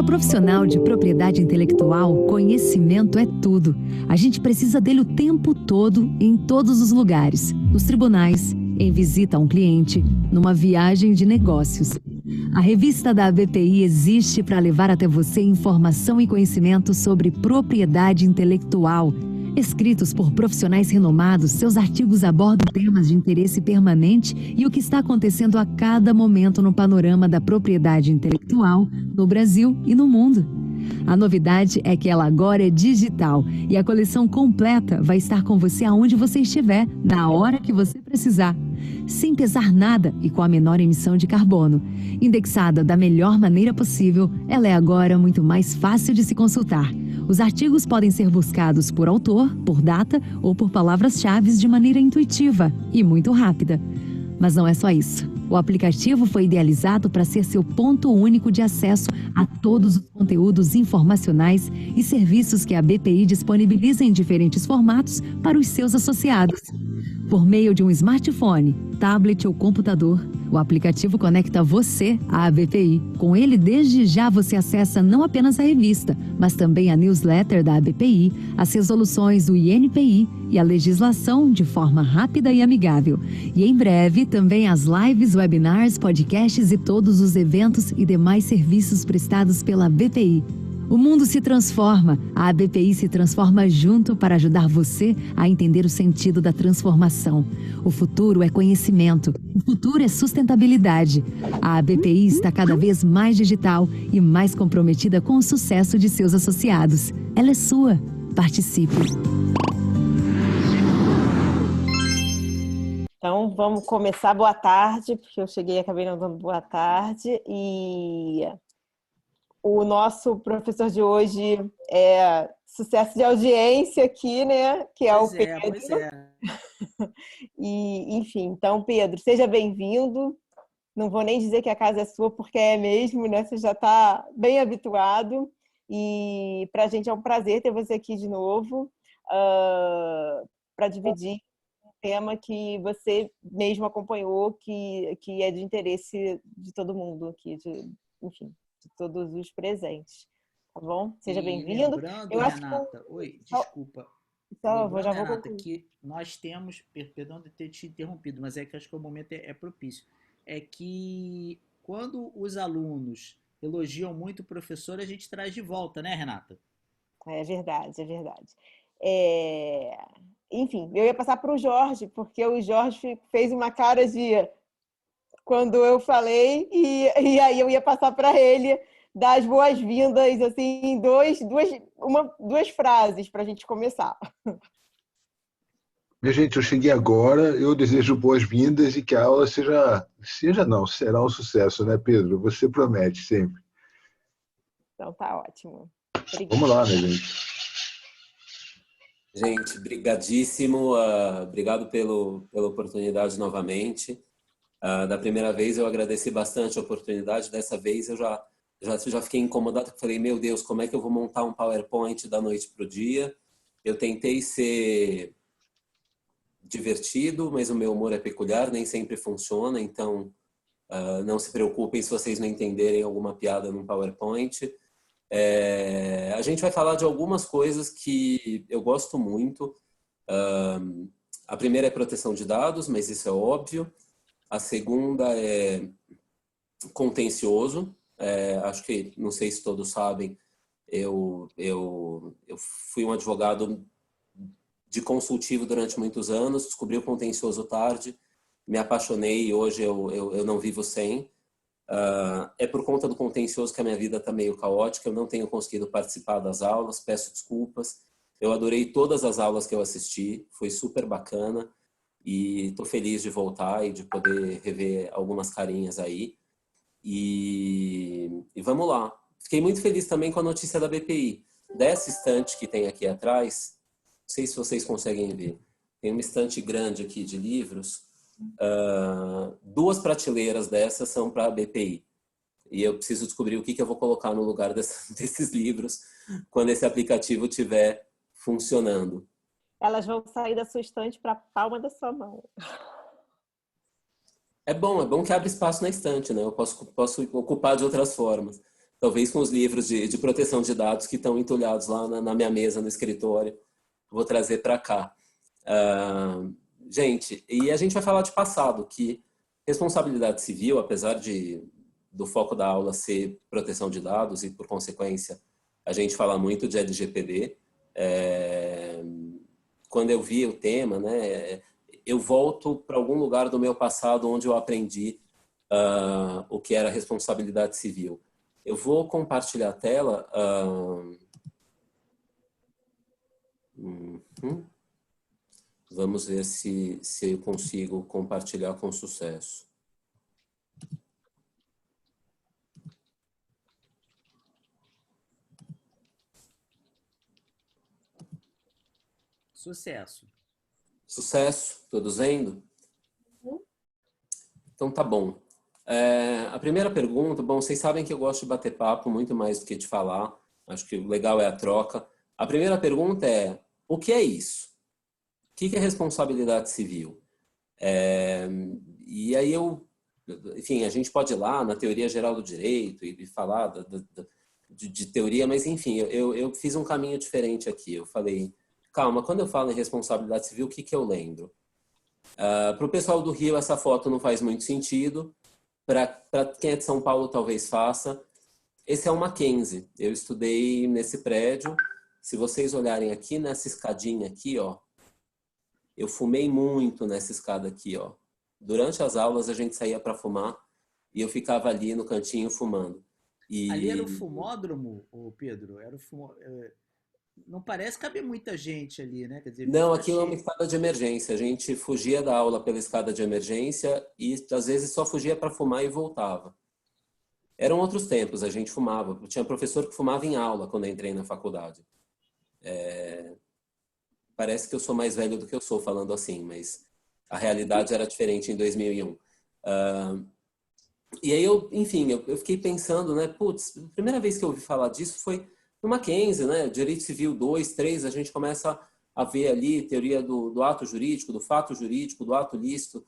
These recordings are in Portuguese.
Para o profissional de propriedade intelectual, conhecimento é tudo. A gente precisa dele o tempo todo, em todos os lugares. Nos tribunais, em visita a um cliente, numa viagem de negócios. A revista da ABPI existe para levar até você informação e conhecimento sobre propriedade intelectual. Escritos por profissionais renomados, seus artigos abordam temas de interesse permanente e o que está acontecendo a cada momento no panorama da propriedade intelectual no Brasil e no mundo. A novidade é que ela agora é digital e a coleção completa vai estar com você aonde você estiver, na hora que você precisar. Sem pesar nada e com a menor emissão de carbono. Indexada da melhor maneira possível, ela é agora muito mais fácil de se consultar. Os artigos podem ser buscados por autor, por data ou por palavras-chave de maneira intuitiva e muito rápida. Mas não é só isso. O aplicativo foi idealizado para ser seu ponto único de acesso a todos os conteúdos informacionais e serviços que a BPI disponibiliza em diferentes formatos para os seus associados. Por meio de um smartphone, tablet ou computador, o aplicativo conecta você à ABPI. Com ele, desde já você acessa não apenas a revista, mas também a newsletter da ABPI, as resoluções do INPI e a legislação de forma rápida e amigável. E em breve, também as lives, webinars, podcasts e todos os eventos e demais serviços prestados pela ABPI. O mundo se transforma, a ABPI se transforma junto para ajudar você a entender o sentido da transformação. O futuro é conhecimento, o futuro é sustentabilidade. A ABPI está cada vez mais digital e mais comprometida com o sucesso de seus associados. Ela é sua. Participe. Então, vamos começar. Boa tarde, porque eu cheguei e acabei não dando boa tarde. E o nosso professor de hoje é sucesso de audiência aqui, né? Que é o Pedro. Pois é. E, enfim, então, Pedro, seja bem-vindo. Não vou nem dizer que a casa é sua, porque é mesmo, né? Você já está bem habituado. E para a gente é um prazer ter você aqui de novo para dividir um tema que você mesmo acompanhou, que é de interesse de todo mundo aqui, enfim, de todos os presentes. Tá bom? Seja bem-vindo. Lembrando, Renata, oi, desculpa. Então, já vou Renata, concluir. que nós temos, perdão de ter te interrompido, mas é que acho que o momento é propício. É que quando os alunos elogiam muito o professor, a gente traz de volta, né, Renata? É verdade, é verdade. Enfim, eu ia passar para o Jorge, porque o Jorge fez uma cara de quando eu falei, e aí eu ia passar para ele dar as boas-vindas, assim, duas frases para a gente começar. Minha gente, eu cheguei agora, eu desejo boas-vindas e que a aula será um sucesso, né, Pedro? Você promete sempre. Então tá ótimo. Obrigada. Vamos lá, minha gente. Gente, brigadíssimo, obrigado pela oportunidade novamente. Da primeira vez eu agradeci bastante a oportunidade, dessa vez eu já fiquei incomodado, falei, meu Deus, como é que eu vou montar um PowerPoint da noite para o dia? Eu tentei ser divertido, mas o meu humor é peculiar, nem sempre funciona, então não se preocupem se vocês não entenderem alguma piada num PowerPoint. A gente vai falar de algumas coisas que eu gosto muito. A primeira é proteção de dados, mas isso é óbvio. A segunda é contencioso. Acho que, não sei se todos sabem, eu fui um advogado de consultivo durante muitos anos, descobri o contencioso tarde, me apaixonei e hoje eu não vivo sem. É por conta do contencioso que a minha vida está meio caótica, eu não tenho conseguido participar das aulas, peço desculpas. Eu adorei todas as aulas que eu assisti, foi super bacana e estou feliz de voltar e de poder rever algumas carinhas aí. E vamos lá. Fiquei muito feliz também com a notícia da BPI. Dessa estante que tem aqui atrás, não sei se vocês conseguem ver, tem uma estante grande aqui de livros. Duas prateleiras dessas são para a BPI. E eu preciso descobrir o que eu vou colocar no lugar desses livros quando esse aplicativo estiver funcionando. Elas vão sair da sua estante para a palma da sua mão. É bom que abre espaço na estante, né? Eu posso ocupar de outras formas. talvez com os livros de proteção de dados que estão entulhados lá na minha mesa, no escritório. Vou trazer para cá. Gente, e a gente vai falar de passado, que responsabilidade civil, apesar do foco da aula ser proteção de dados e, por consequência, a gente fala muito de LGPD. Quando eu vi o tema, né, eu volto para algum lugar do meu passado onde eu aprendi o que era responsabilidade civil. Eu vou compartilhar a tela. Vamos ver se eu consigo compartilhar com sucesso. Sucesso. Sucesso? Todos vendo? Então tá bom. A primeira pergunta, bom, vocês sabem que eu gosto de bater papo muito mais do que de falar. Acho que o legal é a troca. A primeira pergunta é, o que é isso? O que é responsabilidade civil? E aí enfim, a gente pode ir lá na teoria geral do direito e falar de teoria, mas enfim, eu fiz um caminho diferente aqui. Eu falei, calma, quando eu falo em responsabilidade civil, o que eu lembro? Para o pessoal do Rio, essa foto não faz muito sentido. Para quem é de São Paulo, talvez faça. Esse é o Mackenzie. Eu estudei nesse prédio. Se vocês olharem aqui nessa escadinha aqui, ó, eu fumei muito nessa escada aqui, ó. Durante as aulas a gente saía para fumar e eu ficava ali no cantinho fumando. Ali era o fumódromo, Pedro? Era o Não parece caber muita gente ali, né? Quer dizer, não, aquilo é uma escada de emergência. A gente fugia da aula pela escada de emergência e às vezes só fugia para fumar e voltava. Eram outros tempos, a gente fumava. Tinha professor que fumava em aula quando eu entrei na faculdade. Parece que eu sou mais velho do que eu sou falando assim, mas a realidade era diferente em 2001. E aí enfim, eu fiquei pensando, né? Putz, a primeira vez que eu ouvi falar disso foi no Mackenzie, né? Direito Civil 2, 3, a gente começa a ver ali teoria do ato jurídico, do fato jurídico, do ato lícito,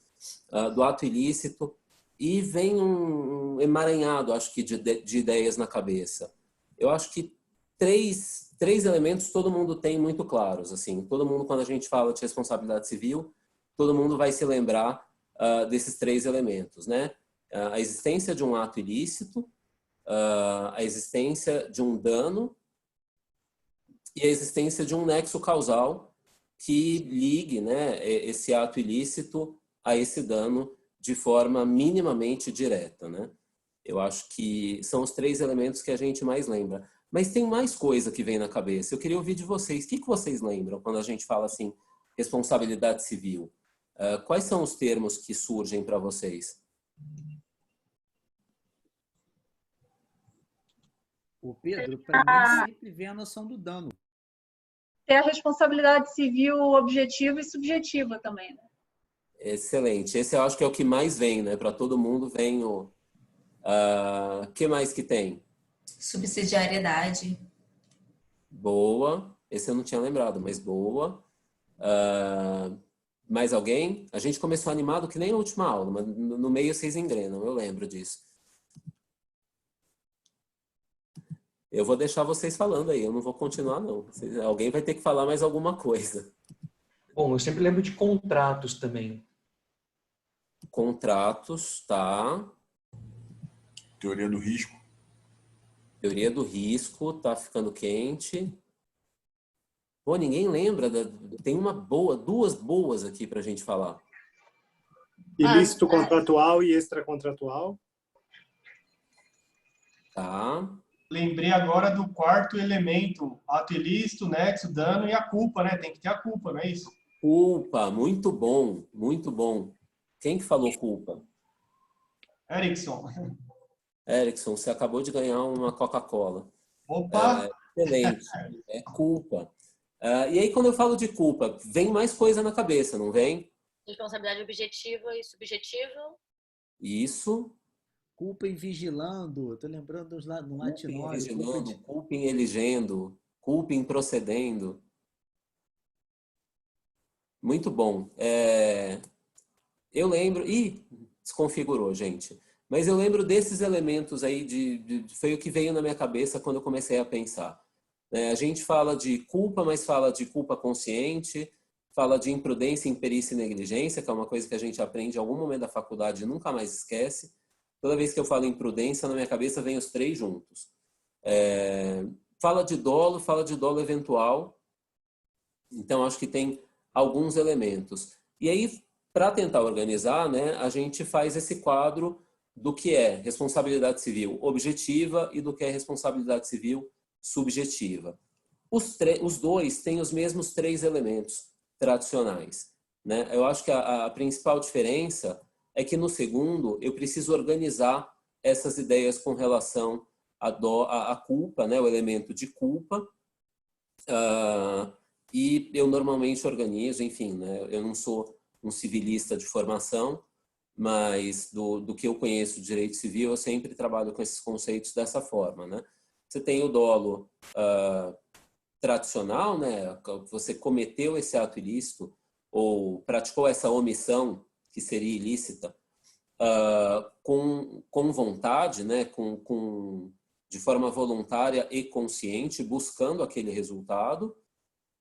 do ato ilícito, e vem um emaranhado, acho que, de ideias na cabeça. Eu acho que três elementos todo mundo tem muito claros. Assim, todo mundo, quando a gente fala de responsabilidade civil, todo mundo vai se lembrar desses 3 elementos, né? A existência de um ato ilícito, a existência de um dano e a existência de um nexo causal que ligue, né, esse ato ilícito a esse dano de forma minimamente direta, né? Eu acho que são os 3 elementos que a gente mais lembra. Mas tem mais coisa que vem na cabeça. Eu queria ouvir de vocês. O que vocês lembram quando a gente fala assim, responsabilidade civil? Quais são os termos que surgem para vocês? O Pedro, para mim, sempre vem a noção do dano. Tem a responsabilidade civil objetiva e subjetiva também, né? Excelente. Esse eu acho que é o que mais vem, né? Para todo mundo vem o... que mais que tem? Subsidiariedade. Boa. Esse eu não tinha lembrado, mas boa. Mais alguém? A gente começou animado que nem na última aula, mas no meio vocês engrenam, eu lembro disso. Eu vou deixar vocês falando aí, eu não vou continuar não. Alguém vai ter que falar mais alguma coisa. Bom, eu sempre lembro de contratos também. Contratos, tá. Teoria do risco. Teoria do risco, tá ficando quente. Pô, ninguém lembra? Tem duas boas aqui pra gente falar. Ilícito contratual e extracontratual. Tá. Lembrei agora do 4º elemento, ato ilícito, nexo, dano e a culpa, né? Tem que ter a culpa, não é isso? Culpa, muito bom, muito bom. Quem que falou culpa? Erickson. Erickson, você acabou de ganhar uma Coca-Cola. Opa! Excelente, é culpa. E aí, quando eu falo de culpa, vem mais coisa na cabeça, não vem? Responsabilidade objetiva e subjetiva. Isso. Culpa em vigilando. Estou lembrando no latinório. Culpa em eligendo, culpa em procedendo. Muito bom. Eu lembro... Ih, desconfigurou, gente. Mas eu lembro desses elementos aí, foi o que veio na minha cabeça quando eu comecei a pensar. A gente fala de culpa, mas fala de culpa consciente, fala de imprudência, imperícia e negligência, que é uma coisa que a gente aprende em algum momento da faculdade e nunca mais esquece. Toda vez que eu falo imprudência, na minha cabeça vem os três juntos. Fala de dolo eventual. Então, acho que tem alguns elementos. E aí, para tentar organizar, né, a gente faz esse quadro do que é responsabilidade civil objetiva e do que é responsabilidade civil subjetiva. Os dois têm os mesmos três elementos tradicionais, né? Eu acho que a principal diferença é que no segundo eu preciso organizar essas ideias com relação à culpa, né? O elemento de culpa, e eu normalmente organizo, enfim, né? Eu não sou um civilista de formação, mas do que eu conheço de direito civil, eu sempre trabalho com esses conceitos dessa forma, né? Você tem o dolo tradicional, né? Você cometeu esse ato ilícito ou praticou essa omissão que seria ilícita com vontade, né? De forma voluntária e consciente, buscando aquele resultado.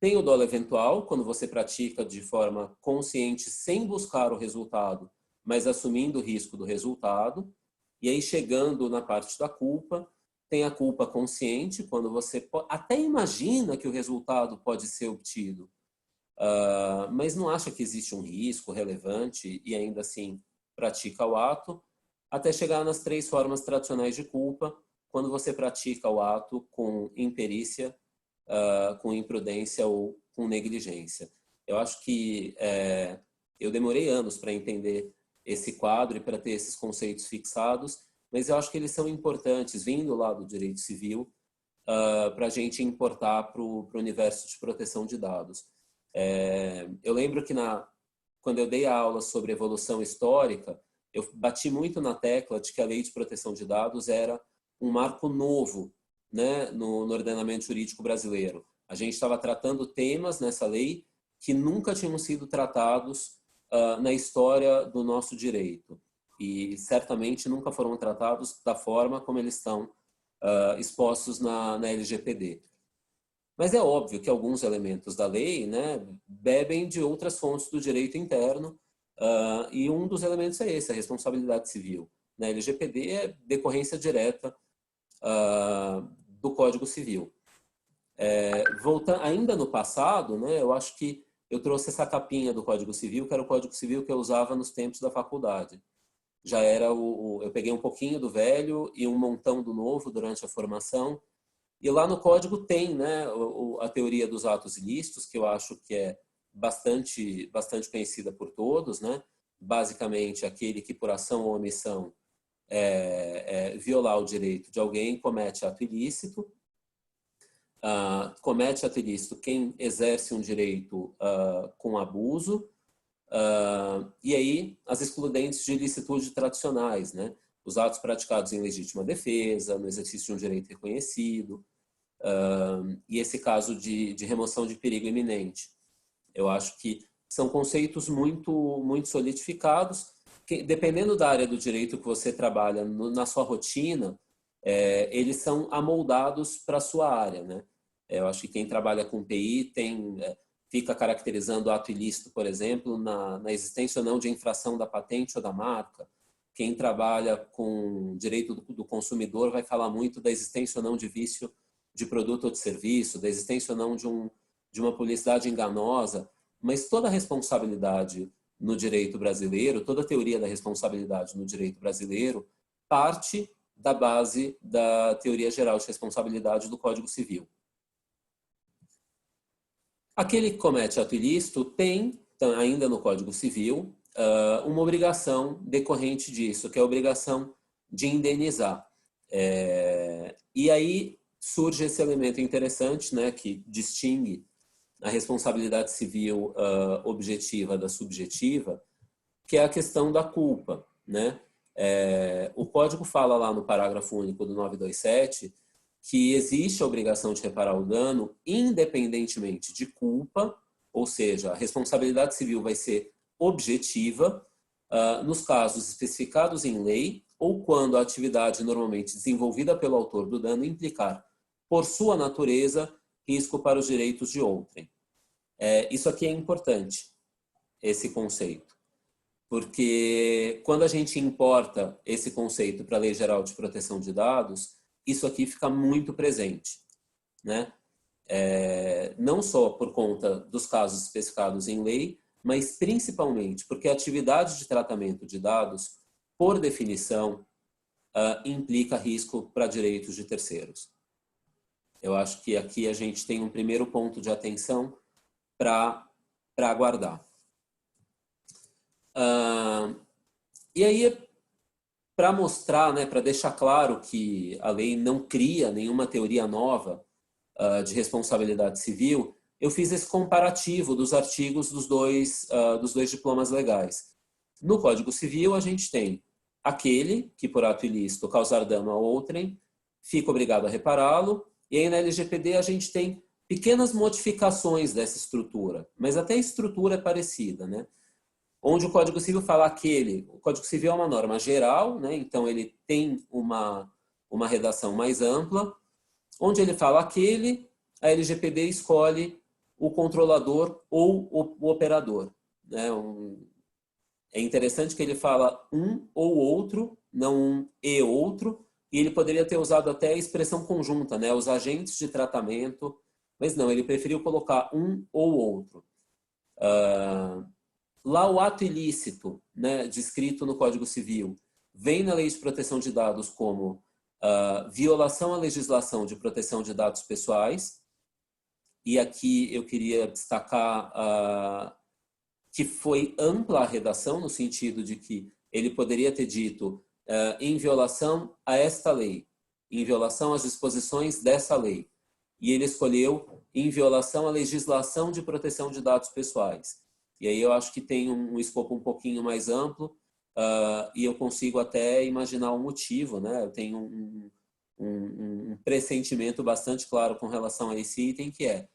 Tem o dolo eventual, quando você pratica de forma consciente, sem buscar o resultado, mas assumindo o risco do resultado. E aí, chegando na parte da culpa, tem a culpa consciente, quando você até imagina que o resultado pode ser obtido, mas não acha que existe um risco relevante e ainda assim pratica o ato, até chegar nas três formas tradicionais de culpa, quando você pratica o ato com imperícia, com imprudência ou com negligência. Eu acho que eu demorei anos para entender esse quadro e para ter esses conceitos fixados, mas eu acho que eles são importantes, vindo lá do direito civil, para a gente importar para o universo de proteção de dados. Eu lembro que quando eu dei a aula sobre evolução histórica, eu bati muito na tecla de que a Lei de Proteção de Dados era um marco novo, né, no ordenamento jurídico brasileiro. A gente estava tratando temas nessa lei que nunca tinham sido tratados na história do nosso direito. E certamente nunca foram tratados da forma como eles estão expostos na LGPD. Mas é óbvio que alguns elementos da lei, né, bebem de outras fontes do direito interno, e um dos elementos é esse, a responsabilidade civil. Na LGPD é decorrência direta do Código Civil. Voltando ainda no passado, né, eu acho que eu trouxe essa capinha do Código Civil, que era o Código Civil que eu usava nos tempos da faculdade. Já era eu peguei um pouquinho do velho e um montão do novo durante a formação. E lá no Código tem, né, a teoria dos atos ilícitos, que eu acho que é bastante conhecida por todos, né? Basicamente, aquele que por ação ou omissão violar o direito de alguém comete ato ilícito. Comete ato ilícito quem exerce um direito com abuso. E aí, as excludentes de ilicitude tradicionais, né? Os atos praticados em legítima defesa, no exercício de um direito reconhecido, e esse caso de remoção de perigo iminente. Eu acho que são conceitos muito solidificados, que, dependendo da área do direito que você trabalha na sua rotina, eles são amoldados para a sua área, né? Eu acho que quem trabalha com TI fica caracterizando o ato ilícito, por exemplo, na existência ou não de infração da patente ou da marca. Quem trabalha com direito do consumidor vai falar muito da existência ou não de vício de produto ou de serviço, da existência ou não de uma publicidade enganosa, mas toda a responsabilidade no direito brasileiro, toda a teoria da responsabilidade no direito brasileiro parte da base da teoria geral de responsabilidade do Código Civil. Aquele que comete ato ilícito tem, ainda no Código Civil, uma obrigação decorrente disso, que é a obrigação de indenizar. E aí surge esse elemento interessante, né, que distingue a responsabilidade civil objetiva da subjetiva, que é a questão da culpa, né? O Código fala lá no parágrafo único do 927 que existe a obrigação de reparar o dano independentemente de culpa, ou seja, a responsabilidade civil vai ser objetiva nos casos especificados em lei ou quando a atividade normalmente desenvolvida pelo autor do dano implicar, por sua natureza, risco para os direitos de outrem. Isso aqui é importante, esse conceito, porque quando a gente importa esse conceito para a Lei Geral de Proteção de Dados, isso aqui fica muito presente, né? Não só por conta dos casos especificados em lei, mas principalmente porque a atividade de tratamento de dados, por definição, implica risco para direitos de terceiros. Eu acho que aqui a gente tem um primeiro ponto de atenção para aguardar. E aí, para mostrar, né, para deixar claro que a lei não cria nenhuma teoria nova de responsabilidade civil, eu fiz esse comparativo dos artigos dos dois diplomas legais. No Código Civil, a gente tem aquele que, por ato ilícito, causar dano a outrem, fica obrigado a repará-lo, e aí na LGPD a gente tem pequenas modificações dessa estrutura, mas até a estrutura é parecida, né? Onde o Código Civil fala o Código Civil é uma norma geral, né? Então ele tem uma redação mais ampla, onde ele fala a LGPD escolhe o controlador ou o operador, né? É interessante que ele fala um ou outro, não um e outro, e ele poderia ter usado até a expressão conjunta, né? Os agentes de tratamento, mas não, ele preferiu colocar um ou outro. Lá o ato ilícito, né, descrito no Código Civil, vem na Lei de Proteção de Dados como violação à legislação de proteção de dados pessoais, e aqui eu queria destacar que foi ampla a redação, no sentido de que ele poderia ter dito em violação a esta lei, em violação às disposições dessa lei, e ele escolheu em violação à legislação de proteção de dados pessoais. E aí eu acho que tem um escopo um pouquinho mais amplo, e eu consigo até imaginar o motivo, né? Eu tenho um pressentimento bastante claro com relação a esse item, que é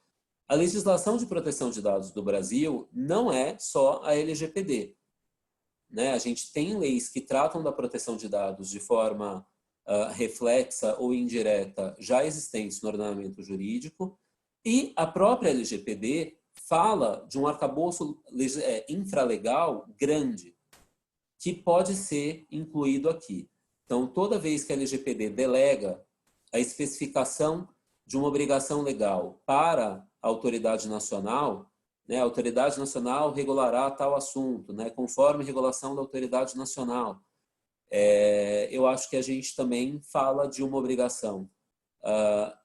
a legislação de proteção de dados do Brasil não é só a LGPD, né? A gente tem leis que tratam da proteção de dados de forma reflexa ou indireta já existentes no ordenamento jurídico, e a própria LGPD fala de um arcabouço infralegal grande, que pode ser incluído aqui. Então, toda vez que a LGPD delega a especificação de uma obrigação legal para a autoridade nacional, né, a autoridade nacional regulará tal assunto, né, conforme regulação da autoridade nacional. Eu acho que a gente também fala de uma obrigação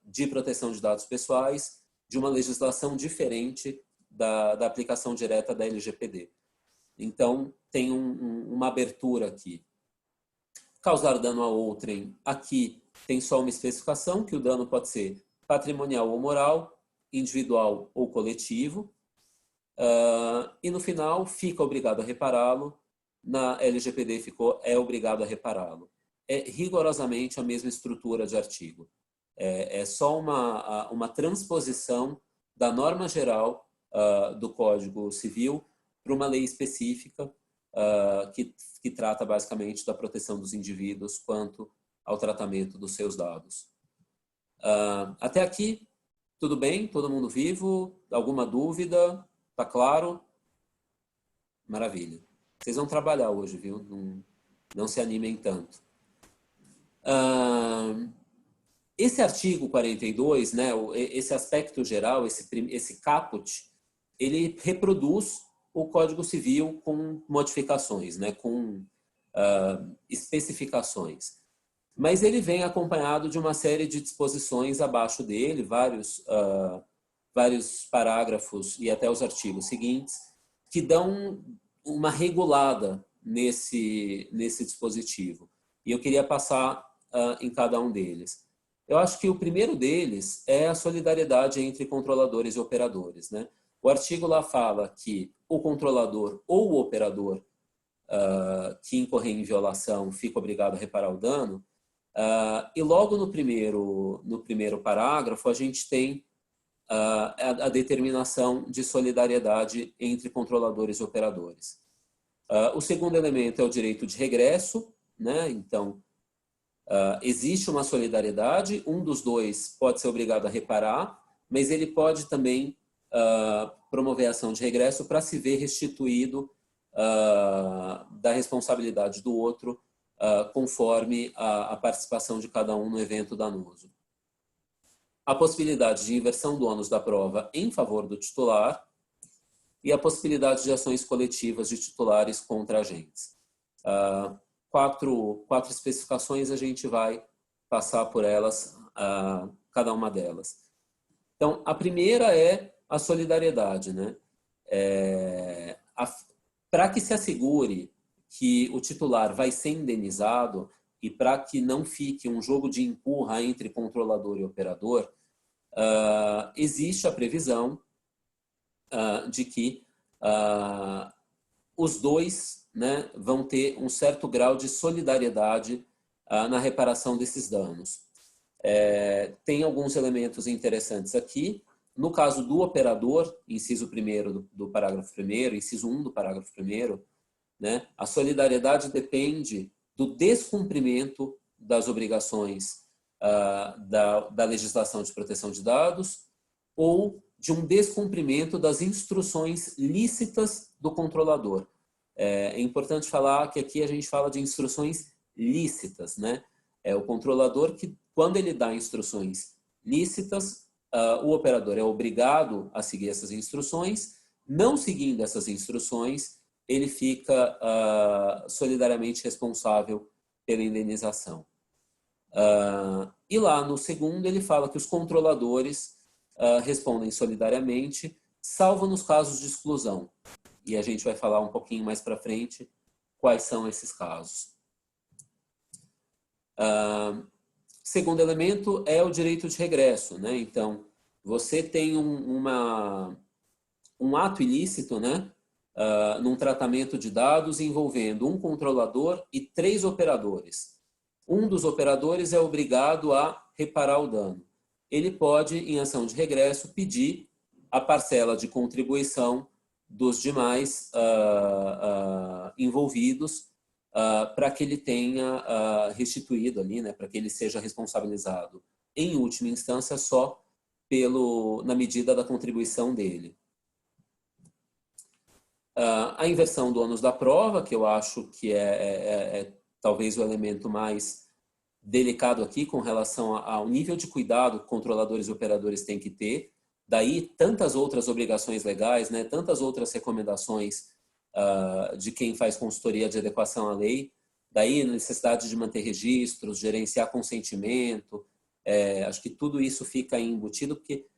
de proteção de dados pessoais, de uma legislação diferente da aplicação direta da LGPD. Então, tem uma abertura aqui. Causar dano a outrem, aqui tem só uma especificação, que o dano pode ser patrimonial ou moral, individual ou coletivo, e no final fica obrigado a repará-lo, na LGPD é obrigado a repará-lo. É rigorosamente a mesma estrutura de artigo. É só uma transposição da norma geral do Código Civil para uma lei específica que trata basicamente da proteção dos indivíduos quanto ao tratamento dos seus dados. Até aqui, tudo bem? Todo mundo vivo? Alguma dúvida? Tá claro? Maravilha. Vocês vão trabalhar hoje, viu? Não se animem tanto. Esse artigo 42, né, esse aspecto geral, esse caput, ele reproduz o Código Civil com modificações, né, com especificações. Mas ele vem acompanhado de uma série de disposições abaixo dele, vários parágrafos e até os artigos seguintes, que dão uma regulada nesse dispositivo. E eu queria passar em cada um deles. Eu acho que o primeiro deles é a solidariedade entre controladores e operadores, né? O artigo lá fala que o controlador ou o operador que incorrer em violação fica obrigado a reparar o dano, e logo no primeiro parágrafo a gente tem a determinação de solidariedade entre controladores e operadores. O segundo elemento é o direito de regresso, né? Então, existe uma solidariedade, um dos dois pode ser obrigado a reparar, mas ele pode também promover ação de regresso para se ver restituído da responsabilidade do outro, conforme a participação de cada um no evento danoso. A possibilidade de inversão do ônus da prova em favor do titular e a possibilidade de ações coletivas de titulares contra agentes. Quatro especificações, a gente vai passar por elas, cada uma delas. Então, a primeira é a solidariedade, né? Para que se assegure que o titular vai ser indenizado e para que não fique um jogo de empurra entre controlador e operador, existe a previsão de que os dois, né, vão ter um certo grau de solidariedade na reparação desses danos. Tem alguns elementos interessantes aqui. No caso do operador, inciso 1º do parágrafo 1º, inciso 1 do parágrafo 1º, né, a solidariedade depende do descumprimento das obrigações da legislação de proteção de dados ou de um descumprimento das instruções lícitas do controlador. É importante falar que aqui a gente fala de instruções lícitas, né? É o controlador que, quando ele dá instruções lícitas, o operador é obrigado a seguir essas instruções. Não seguindo essas instruções, ele fica solidariamente responsável pela indenização. E lá no segundo ele fala que os controladores respondem solidariamente, salvo nos casos de exclusão. E a gente vai falar um pouquinho mais para frente quais são esses casos. Segundo elemento é o direito de regresso, né? Então, você tem um ato ilícito, né? Num tratamento de dados envolvendo um controlador e 3 operadores. Um dos operadores é obrigado a reparar o dano. Ele pode, em ação de regresso, pedir a parcela de contribuição dos demais envolvidos para que ele tenha restituído ali, né, para que ele seja responsabilizado, em última instância, só na medida da contribuição dele. A inversão do ônus da prova, que eu acho que é talvez o elemento mais delicado aqui com relação ao nível de cuidado que controladores e operadores têm que ter. Daí tantas outras obrigações legais, né, tantas outras recomendações de quem faz consultoria de adequação à lei. Daí a necessidade de manter registros, gerenciar consentimento. Acho que tudo isso fica embutido, porque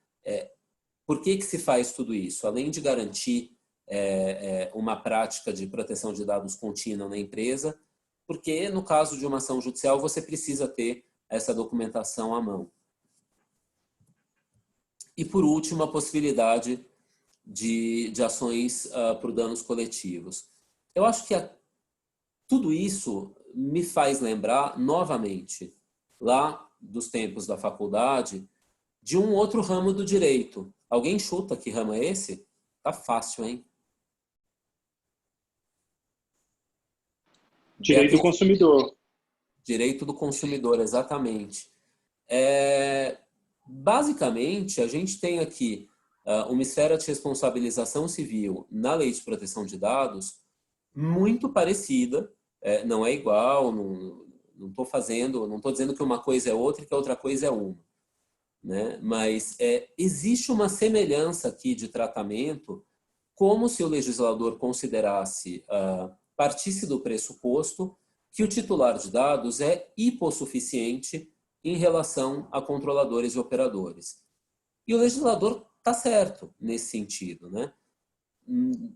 por que se faz tudo isso? Além de garantir uma prática de proteção de dados contínua na empresa, porque no caso de uma ação judicial você precisa ter essa documentação à mão. E por último, a possibilidade de ações por danos coletivos. Eu acho que tudo isso me faz lembrar novamente, lá dos tempos da faculdade, de um outro ramo do direito. Alguém chuta que ramo é esse? Tá fácil, hein? Direito do consumidor. Direito do consumidor, exatamente. Basicamente, a gente tem aqui uma esfera de responsabilização civil na Lei de Proteção de Dados muito parecida, não é igual, não estou dizendo que uma coisa é outra e que a outra coisa é uma, né? Mas existe uma semelhança aqui de tratamento, como se o legislador considerasse, partisse do pressuposto que o titular de dados é hipossuficiente em relação a controladores e operadores. E o legislador está certo nesse sentido, né?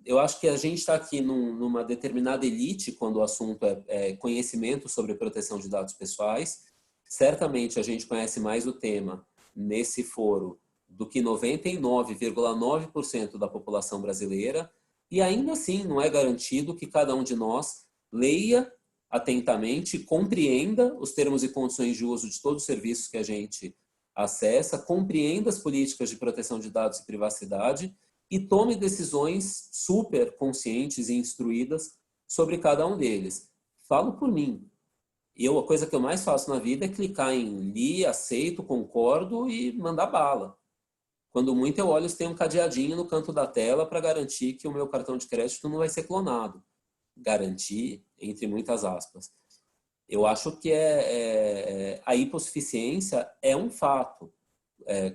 Eu acho que a gente está aqui numa determinada elite quando o assunto é conhecimento sobre proteção de dados pessoais. Certamente a gente conhece mais o tema nesse foro do que 99,9% da população brasileira, e ainda assim não é garantido que cada um de nós leia atentamente, compreenda os termos e condições de uso de todos os serviços que a gente acessa, compreenda as políticas de proteção de dados e privacidade e tome decisões super conscientes e instruídas sobre cada um deles. Falo por mim. A coisa que eu mais faço na vida é clicar em li, aceito, concordo e mandar bala. Quando muito, eu olho se tem um cadeadinho no canto da tela para garantir que o meu cartão de crédito não vai ser clonado. Garantir, entre muitas aspas. Eu acho que a hipossuficiência é um fato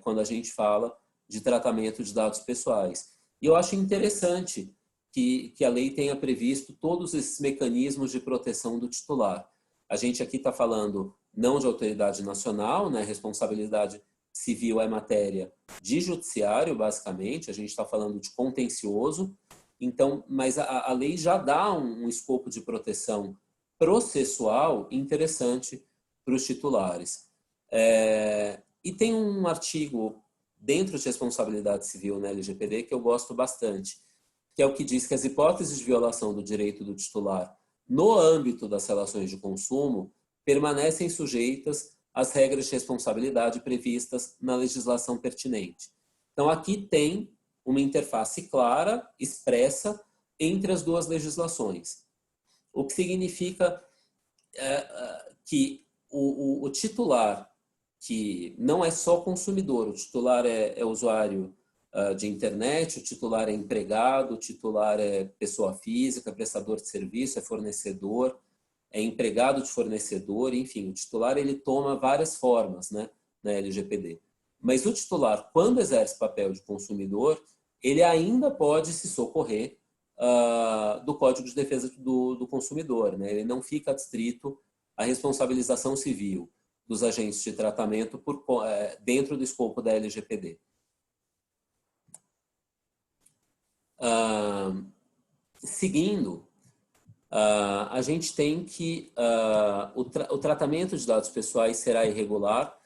quando a gente fala de tratamento de dados pessoais. E eu acho interessante que a lei tenha previsto todos esses mecanismos de proteção do titular. A gente aqui está falando não de autoridade nacional, né? Responsabilidade civil é matéria de judiciário, basicamente. A gente está falando de contencioso. Então, mas a lei já dá um escopo de proteção processual interessante para os titulares. E tem um artigo dentro de responsabilidade civil na LGPD que eu gosto bastante, que é o que diz que as hipóteses de violação do direito do titular no âmbito das relações de consumo permanecem sujeitas às regras de responsabilidade previstas na legislação pertinente. Então, aqui tem uma interface clara, expressa, entre as duas legislações. O que significa que o titular, que não é só consumidor, o titular é usuário de internet, o titular é empregado, o titular é pessoa física, prestador de serviço, é fornecedor, é empregado de fornecedor, enfim, o titular ele toma várias formas, né, na LGPD. Mas o titular, quando exerce papel de consumidor, ele ainda pode se socorrer do Código de Defesa do Consumidor, né? Ele não fica adstrito à responsabilização civil dos agentes de tratamento dentro do escopo da LGPD. Seguindo, a gente tem que o tratamento de dados pessoais será irregular.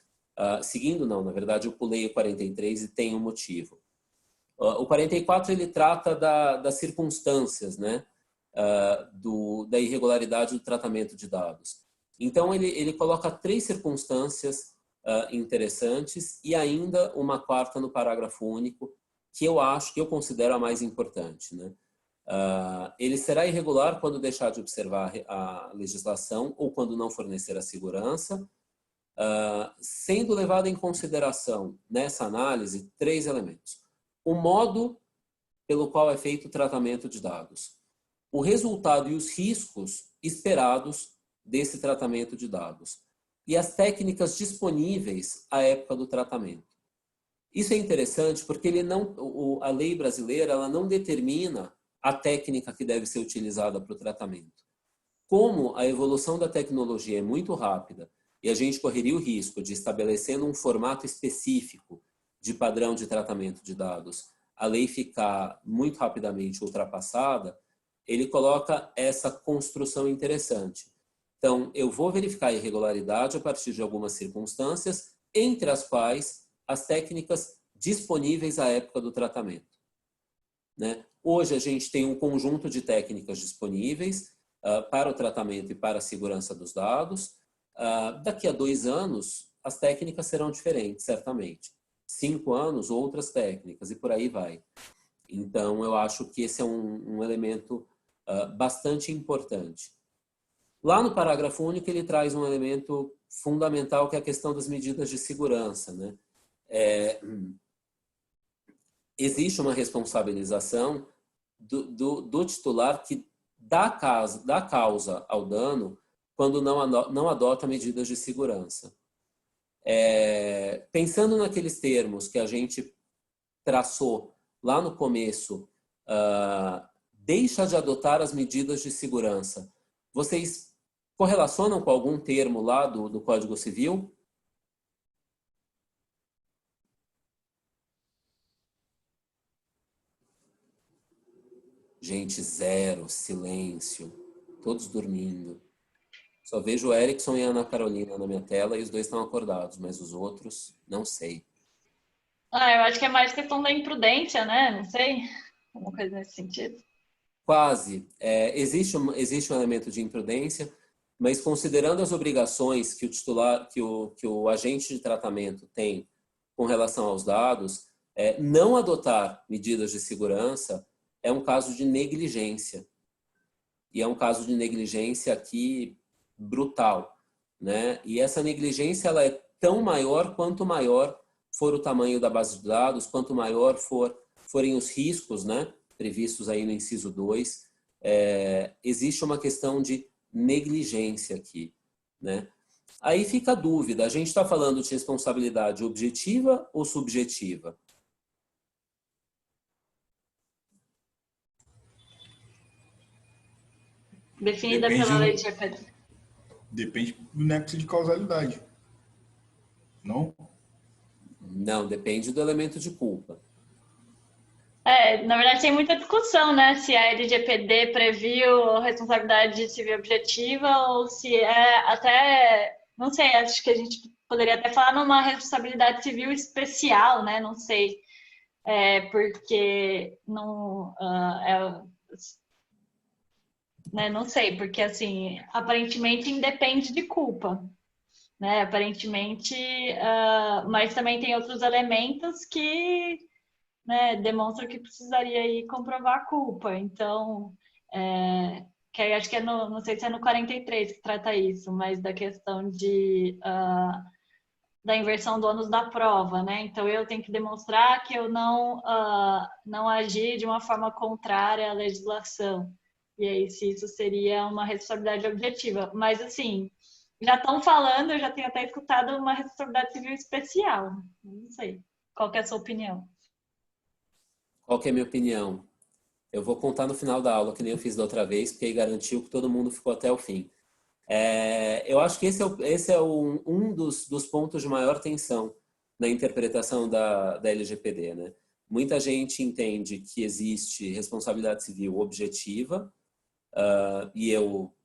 Seguindo, não, na verdade eu pulei o 43 e tem um motivo. O 44 ele trata das circunstâncias, né, da irregularidade do tratamento de dados. Então ele coloca 3 circunstâncias interessantes e ainda uma quarta no parágrafo único que eu considero a mais importante, né? Ele será irregular quando deixar de observar a legislação ou quando não fornecer a segurança, sendo levado em consideração nessa análise 3 elementos. O modo pelo qual é feito o tratamento de dados, o resultado e os riscos esperados desse tratamento de dados e as técnicas disponíveis à época do tratamento. Isso é interessante porque a lei brasileira ela não determina a técnica que deve ser utilizada para o tratamento. Como a evolução da tecnologia é muito rápida e a gente correria o risco de estabelecendo um formato específico de padrão de tratamento de dados, a lei ficar muito rapidamente ultrapassada, ele coloca essa construção interessante. Então, eu vou verificar a irregularidade a partir de algumas circunstâncias, entre as quais as técnicas disponíveis à época do tratamento, né? Hoje a gente tem um conjunto de técnicas disponíveis para o tratamento e para a segurança dos dados. Daqui a 2 anos, as técnicas serão diferentes, certamente. 5 anos, outras técnicas, e por aí vai. Então, eu acho que esse é um elemento bastante importante. Lá no parágrafo único, ele traz um elemento fundamental, que é a questão das medidas de segurança, né? Existe uma responsabilização do titular que dá causa ao dano quando não adota medidas de segurança. Pensando naqueles termos que a gente traçou lá no começo, deixa de adotar as medidas de segurança. Vocês correlacionam com algum termo lá do Código Civil? Gente, zero, silêncio, todos dormindo. Só vejo o Erickson e a Ana Carolina na minha tela e os 2 estão acordados, mas os outros, não sei. Eu acho que é mais questão da imprudência, né? Não sei, alguma coisa nesse sentido. Quase. Existe um elemento de imprudência, mas considerando as obrigações que o titular, que o agente de tratamento tem com relação aos dados, não adotar medidas de segurança é um caso de negligência. E é um caso de negligência aqui brutal. né? E essa negligência ela é tão maior quanto maior for o tamanho da base de dados, quanto maior forem os riscos, né, previstos aí no inciso 2. Existe uma questão de negligência aqui, né? Aí fica a dúvida, a gente está falando de responsabilidade objetiva ou subjetiva? Definida pela lei de GPD. Depende do nexo de causalidade. Não? Não, depende do elemento de culpa. Na verdade, tem muita discussão, né? Se a LGPD previu responsabilidade civil objetiva ou se é até... Não sei, acho que a gente poderia até falar numa responsabilidade civil especial, né? Não sei, porque não... né? Não sei, porque, assim, aparentemente independe de culpa, né? Aparentemente, mas também tem outros elementos que, né, demonstram que precisaria aí comprovar a culpa. Então, que aí acho que não sei se é no 43 que trata isso, mas da questão da inversão do ônus da prova, né? Então, eu tenho que demonstrar que eu não agi de uma forma contrária à legislação. E aí, se isso seria uma responsabilidade objetiva. Mas, assim, já estão falando, eu já tenho até escutado uma responsabilidade civil especial. Não sei. Qual que é a sua opinião? Qual que é a minha opinião? Eu vou contar no final da aula, que nem eu fiz da outra vez, porque aí garantiu que todo mundo ficou até o fim. Eu acho que esse é um dos pontos de maior tensão na interpretação da LGPD, né? Muita gente entende que existe responsabilidade civil objetiva, e eu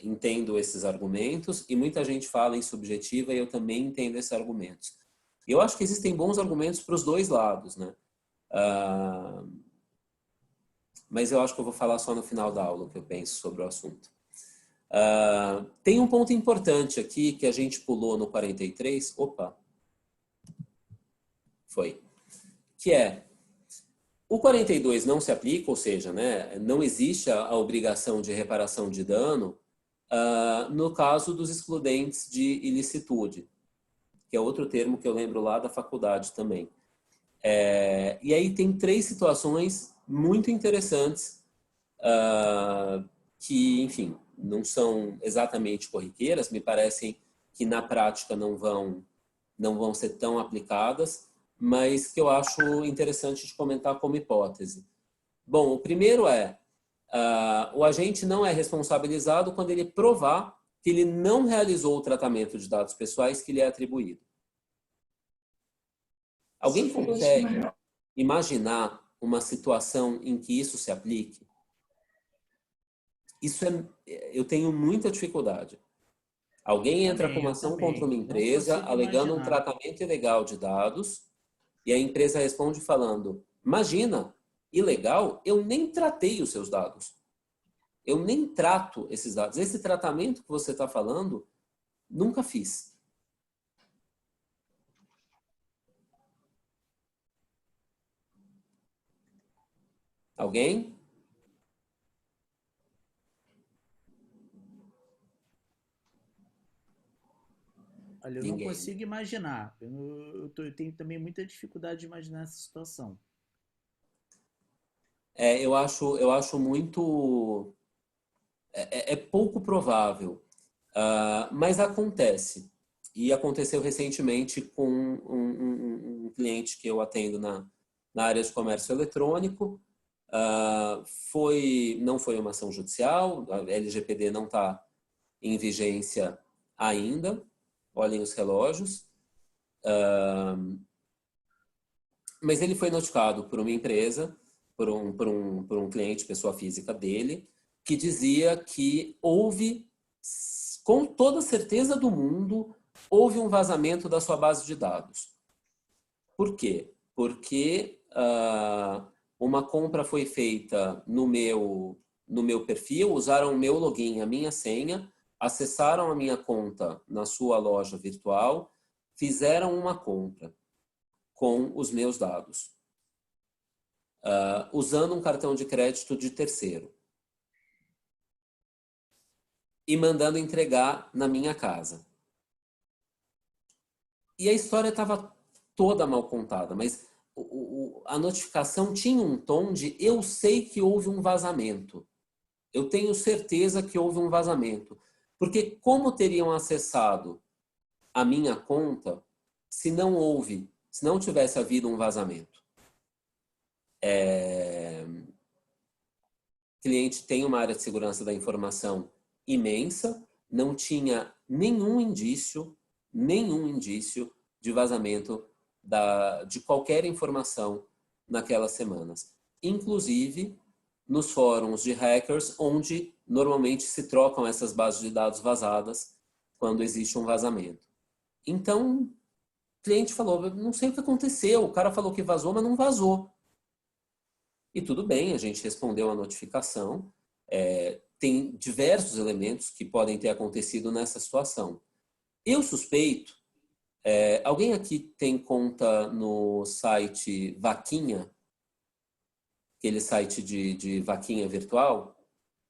entendo esses argumentos, e muita gente fala em subjetiva, e eu também entendo esses argumentos. Eu acho que existem bons argumentos para os dois lados, né? Mas eu acho que eu vou falar só no final da aula o que eu penso sobre o assunto. Tem um ponto importante aqui que a gente pulou no 43. Opa! Foi. Que é, o 42 não se aplica, ou seja, né, não existe a obrigação de reparação de dano no caso dos excludentes de ilicitude, que é outro termo que eu lembro lá da faculdade também. E aí tem 3 situações muito interessantes que, enfim, não são exatamente corriqueiras, me parecem que na prática não vão ser tão aplicadas, mas que eu acho interessante de comentar como hipótese. Bom, o primeiro o agente não é responsabilizado quando ele provar que ele não realizou o tratamento de dados pessoais que lhe é atribuído. Alguém consegue imaginar uma situação em que isso se aplique? Eu tenho muita dificuldade. Alguém entra com uma ação contra uma empresa alegando um tratamento ilegal de dados e a empresa responde falando, imagina, ilegal? Eu nem tratei os seus dados. Eu nem trato esses dados. Esse tratamento que você está falando, nunca fiz. Alguém? Olha, eu não consigo imaginar. Eu tenho também muita dificuldade de imaginar essa situação. Eu acho muito... É pouco provável. Mas acontece. E aconteceu recentemente com um cliente que eu atendo na área de comércio eletrônico. Não foi uma ação judicial, a LGPD não está em vigência ainda, olhem os relógios, mas ele foi notificado por uma empresa, por um cliente, pessoa física dele, que dizia que houve, com toda certeza do mundo, houve um vazamento da sua base de dados. Por quê? Porque uma compra foi feita no meu perfil, usaram o meu login, a minha senha, acessaram a minha conta na sua loja virtual, fizeram uma compra com os meus dados, usando um cartão de crédito de terceiro. e mandando entregar na minha casa. E a história estava toda mal contada, mas a notificação tinha um tom de eu sei que houve um vazamento. Eu tenho certeza que houve um vazamento. Porque como teriam acessado a minha conta se não tivesse havido um vazamento? O cliente tem uma área de segurança da informação imensa, não tinha nenhum indício de vazamento de qualquer informação naquelas semanas. Inclusive nos fóruns de hackers, onde normalmente se trocam essas bases de dados vazadas quando existe um vazamento. Então, o cliente falou, não sei o que aconteceu, o cara falou que vazou, mas não vazou. E tudo bem, a gente respondeu a notificação. Tem diversos elementos que podem ter acontecido nessa situação. Eu suspeito, alguém aqui tem conta no site Vaquinha? Aquele site de vaquinha virtual?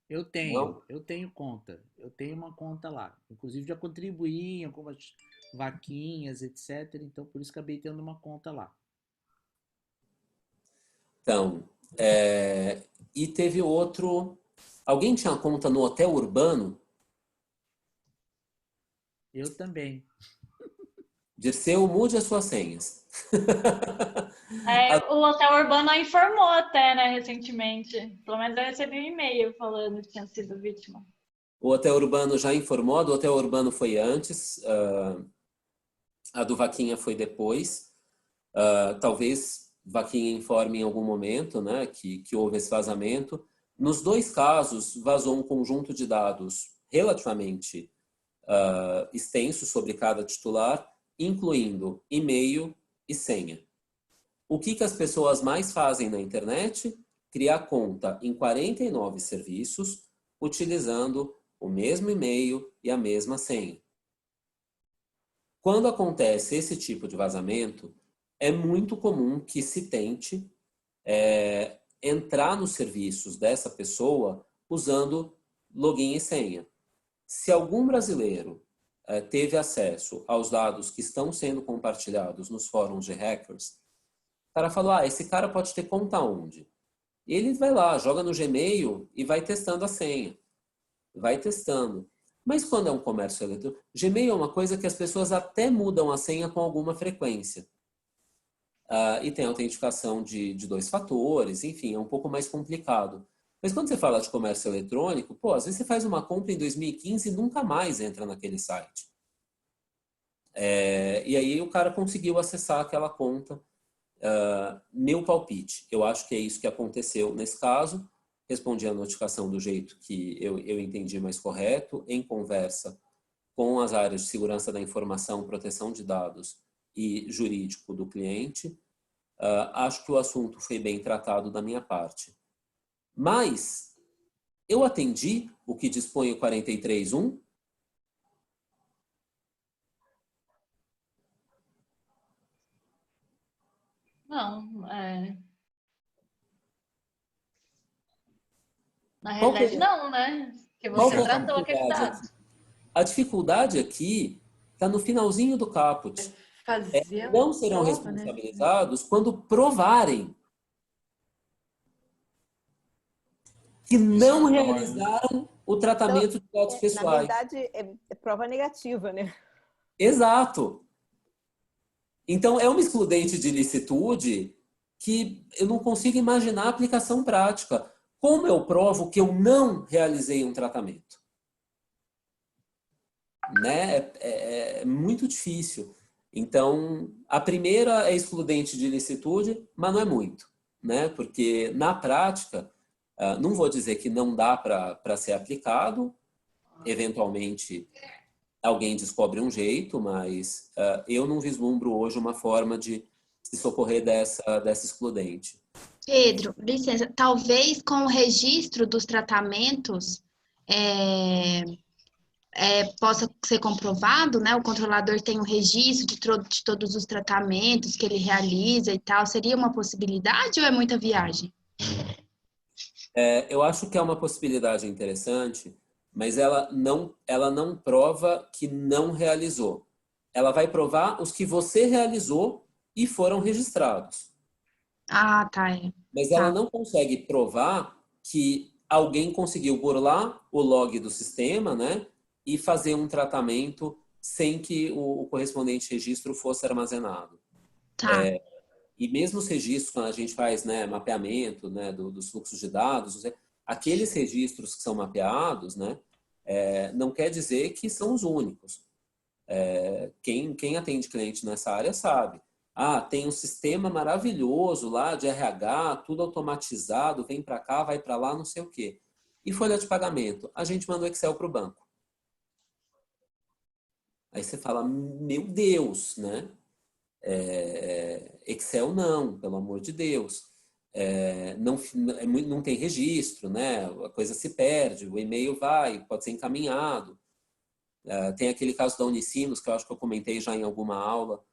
Eu tenho conta. Eu tenho uma conta lá. Inclusive já contribuí em algumas vaquinhas, etc. Então, por isso acabei tendo uma conta lá. Então, e teve outro... Alguém tinha conta no Hotel Urbano? Eu também. Dirceu, mude as suas senhas. O Hotel Urbano informou até, né, recentemente. Pelo menos eu recebi um e-mail falando que tinha sido vítima. O Hotel Urbano já informou, a do Hotel Urbano foi antes, a do Vaquinha foi depois. Talvez Vaquinha informe em algum momento, né, que houve esse vazamento. Nos dois casos, vazou um conjunto de dados relativamente extenso sobre cada titular, incluindo e-mail e senha. O que as pessoas mais fazem na internet? Criar conta em 49 serviços, utilizando o mesmo e-mail e a mesma senha. Quando acontece esse tipo de vazamento, é muito comum que se tente entrar nos serviços dessa pessoa usando login e senha. Se algum brasileiro teve acesso aos dados que estão sendo compartilhados nos fóruns de hackers, o cara falou, esse cara pode ter conta onde? Ele vai lá, joga no Gmail e vai testando a senha. Vai testando. Mas quando é um comércio eletrônico, Gmail é uma coisa que as pessoas até mudam a senha com alguma frequência. E tem autenticação de 2 fatores, enfim, é um pouco mais complicado. Mas quando você fala de comércio eletrônico, às vezes você faz uma compra em 2015 e nunca mais entra naquele site. E aí o cara conseguiu acessar aquela conta. Meu palpite, eu acho que é isso que aconteceu nesse caso. Respondi a notificação do jeito que eu entendi mais correto, em conversa com as áreas de segurança da informação, proteção de dados e jurídico do cliente. Acho que o assunto foi bem tratado da minha parte. Mas eu atendi o que dispõe o 43.1? Não, na realidade não, né? Porque você tratou aquele dado. A dificuldade aqui está no finalzinho do caput. Não serão responsabilizados quando provarem que não realizaram o tratamento de dados pessoais. Na verdade, é prova negativa, né? Exato. Então, é uma excludente de ilicitude que eu não consigo imaginar a aplicação prática. Como eu provo que eu não realizei um tratamento? Né? É muito difícil. Então, a primeira é excludente de ilicitude, mas não é muito. Né? Porque, na prática, não vou dizer que não dá para ser aplicado. Eventualmente, alguém descobre um jeito, mas eu não vislumbro hoje uma forma de se socorrer dessa excludente. Pedro, licença, talvez com o registro dos tratamentos possa ser comprovado, né? O controlador tem um registro de todos os tratamentos que ele realiza e tal. Seria uma possibilidade ou é muita viagem? Eu acho que é uma possibilidade interessante, mas ela não prova que não realizou. Ela vai provar os que você realizou e foram registrados. Ah, tá. Mas ela não consegue provar que alguém conseguiu burlar o log do sistema, né, e fazer um tratamento sem que o correspondente registro fosse armazenado. Tá. E mesmo os registros, quando a gente faz, né, mapeamento, né, dos fluxos de dados, aqueles registros que são mapeados, né, não quer dizer que são os únicos. Quem atende cliente nessa área sabe. Ah, tem um sistema maravilhoso lá de RH, tudo automatizado, vem para cá, vai para lá, não sei o quê. E folha de pagamento? A gente manda o Excel para o banco. Aí você fala, meu Deus, né? Excel não, pelo amor de Deus. Não tem registro, né? A coisa se perde, o e-mail pode ser encaminhado. Tem aquele caso da Unicinos, que eu acho que eu comentei já em alguma aula,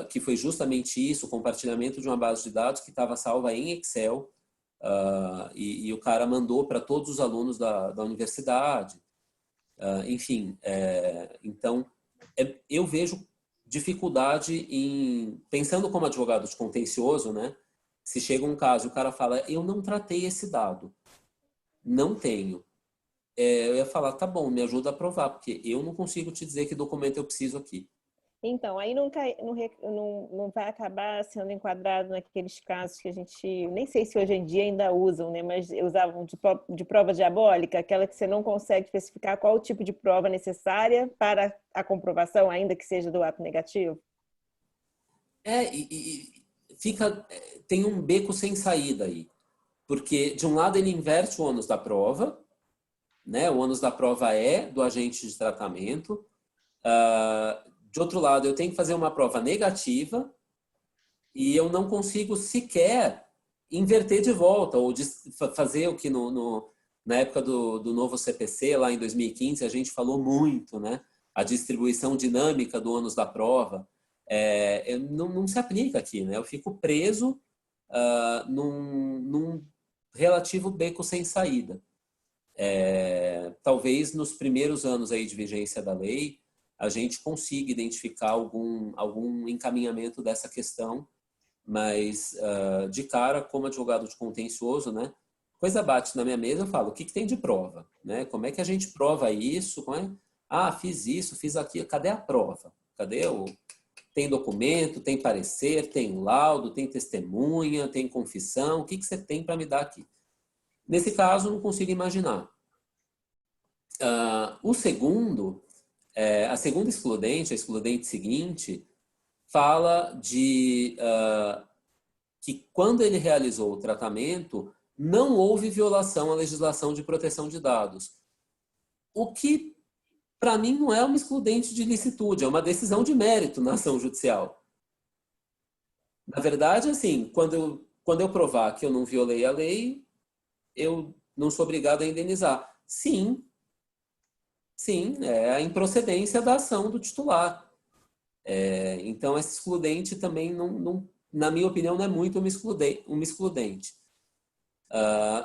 que foi justamente isso, o compartilhamento de uma base de dados que estava salva em Excel, e o cara mandou para todos os alunos da universidade. Enfim, então, eu vejo dificuldade em, pensando como advogado de contencioso, né? Se chega um caso e o cara fala, eu não tratei esse dado, não tenho. Eu ia falar, tá bom, me ajuda a provar, porque eu não consigo te dizer que documento eu preciso aqui. Então, aí não vai acabar sendo enquadrado naqueles casos que a gente, nem sei se hoje em dia ainda usam, né? Mas usavam de prova diabólica, aquela que você não consegue especificar qual o tipo de prova necessária para a comprovação, ainda que seja do ato negativo? Tem um beco sem saída aí. Porque, de um lado, ele inverte o ônus da prova, né? O ônus da prova é do agente de tratamento. De outro lado, eu tenho que fazer uma prova negativa e eu não consigo sequer inverter de volta ou fazer o que na época do novo CPC, lá em 2015, a gente falou muito, né? A distribuição dinâmica do ônus da prova. Não se aplica aqui, né? Eu fico preso num relativo beco sem saída. Talvez nos primeiros anos aí de vigência da lei, a gente consiga identificar algum encaminhamento dessa questão, mas de cara, como advogado de contencioso, né, coisa bate na minha mesa, eu falo, o que tem de prova? Né? Como é que a gente prova isso? Fiz isso, fiz aquilo, cadê a prova? Tem documento, tem parecer, tem laudo, tem testemunha, tem confissão, o que você tem para me dar aqui? Nesse caso, não consigo imaginar. O segundo... a segunda excludente, a excludente seguinte, fala de que quando ele realizou o tratamento, não houve violação à legislação de proteção de dados. O que, para mim, não é uma excludente de licitude, é uma decisão de mérito na ação judicial. Na verdade, assim, quando eu provar que eu não violei a lei, eu não sou obrigado a indenizar. Sim, é a improcedência da ação do titular. Então, essa excludente também, na minha opinião, não é muito uma excludente.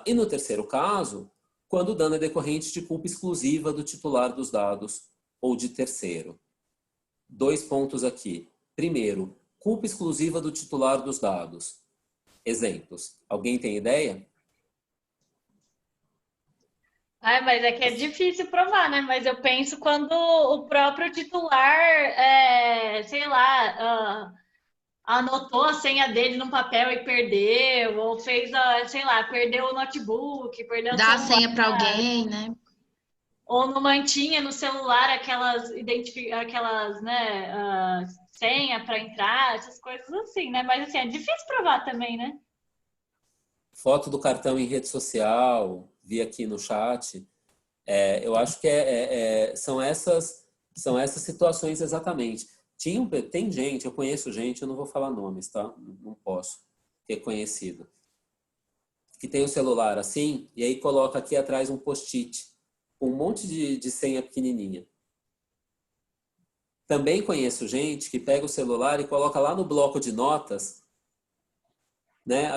E no terceiro caso, quando o dano é decorrente de culpa exclusiva do titular dos dados ou de terceiro. 2 pontos aqui. Primeiro, culpa exclusiva do titular dos dados. Exemplos. Alguém tem ideia? Mas é que é difícil provar, né? Mas eu penso quando o próprio titular, sei lá, anotou a senha dele num papel e perdeu, ou fez, sei lá, perdeu o notebook, perdeu o Dá celular, a senha para alguém, né? Ou não mantinha no celular aquelas né, senha para entrar, essas coisas assim, né? Mas assim, é difícil provar também, né? Foto do cartão em rede social, vi aqui no chat. Eu acho que são essas situações exatamente. Tem gente, eu conheço gente, eu não vou falar nomes, tá? Não posso, que é conhecido. Que tem o celular assim, e aí coloca aqui atrás um post-it, com um monte de senha pequenininha. Também conheço gente que pega o celular e coloca lá no bloco de notas, né?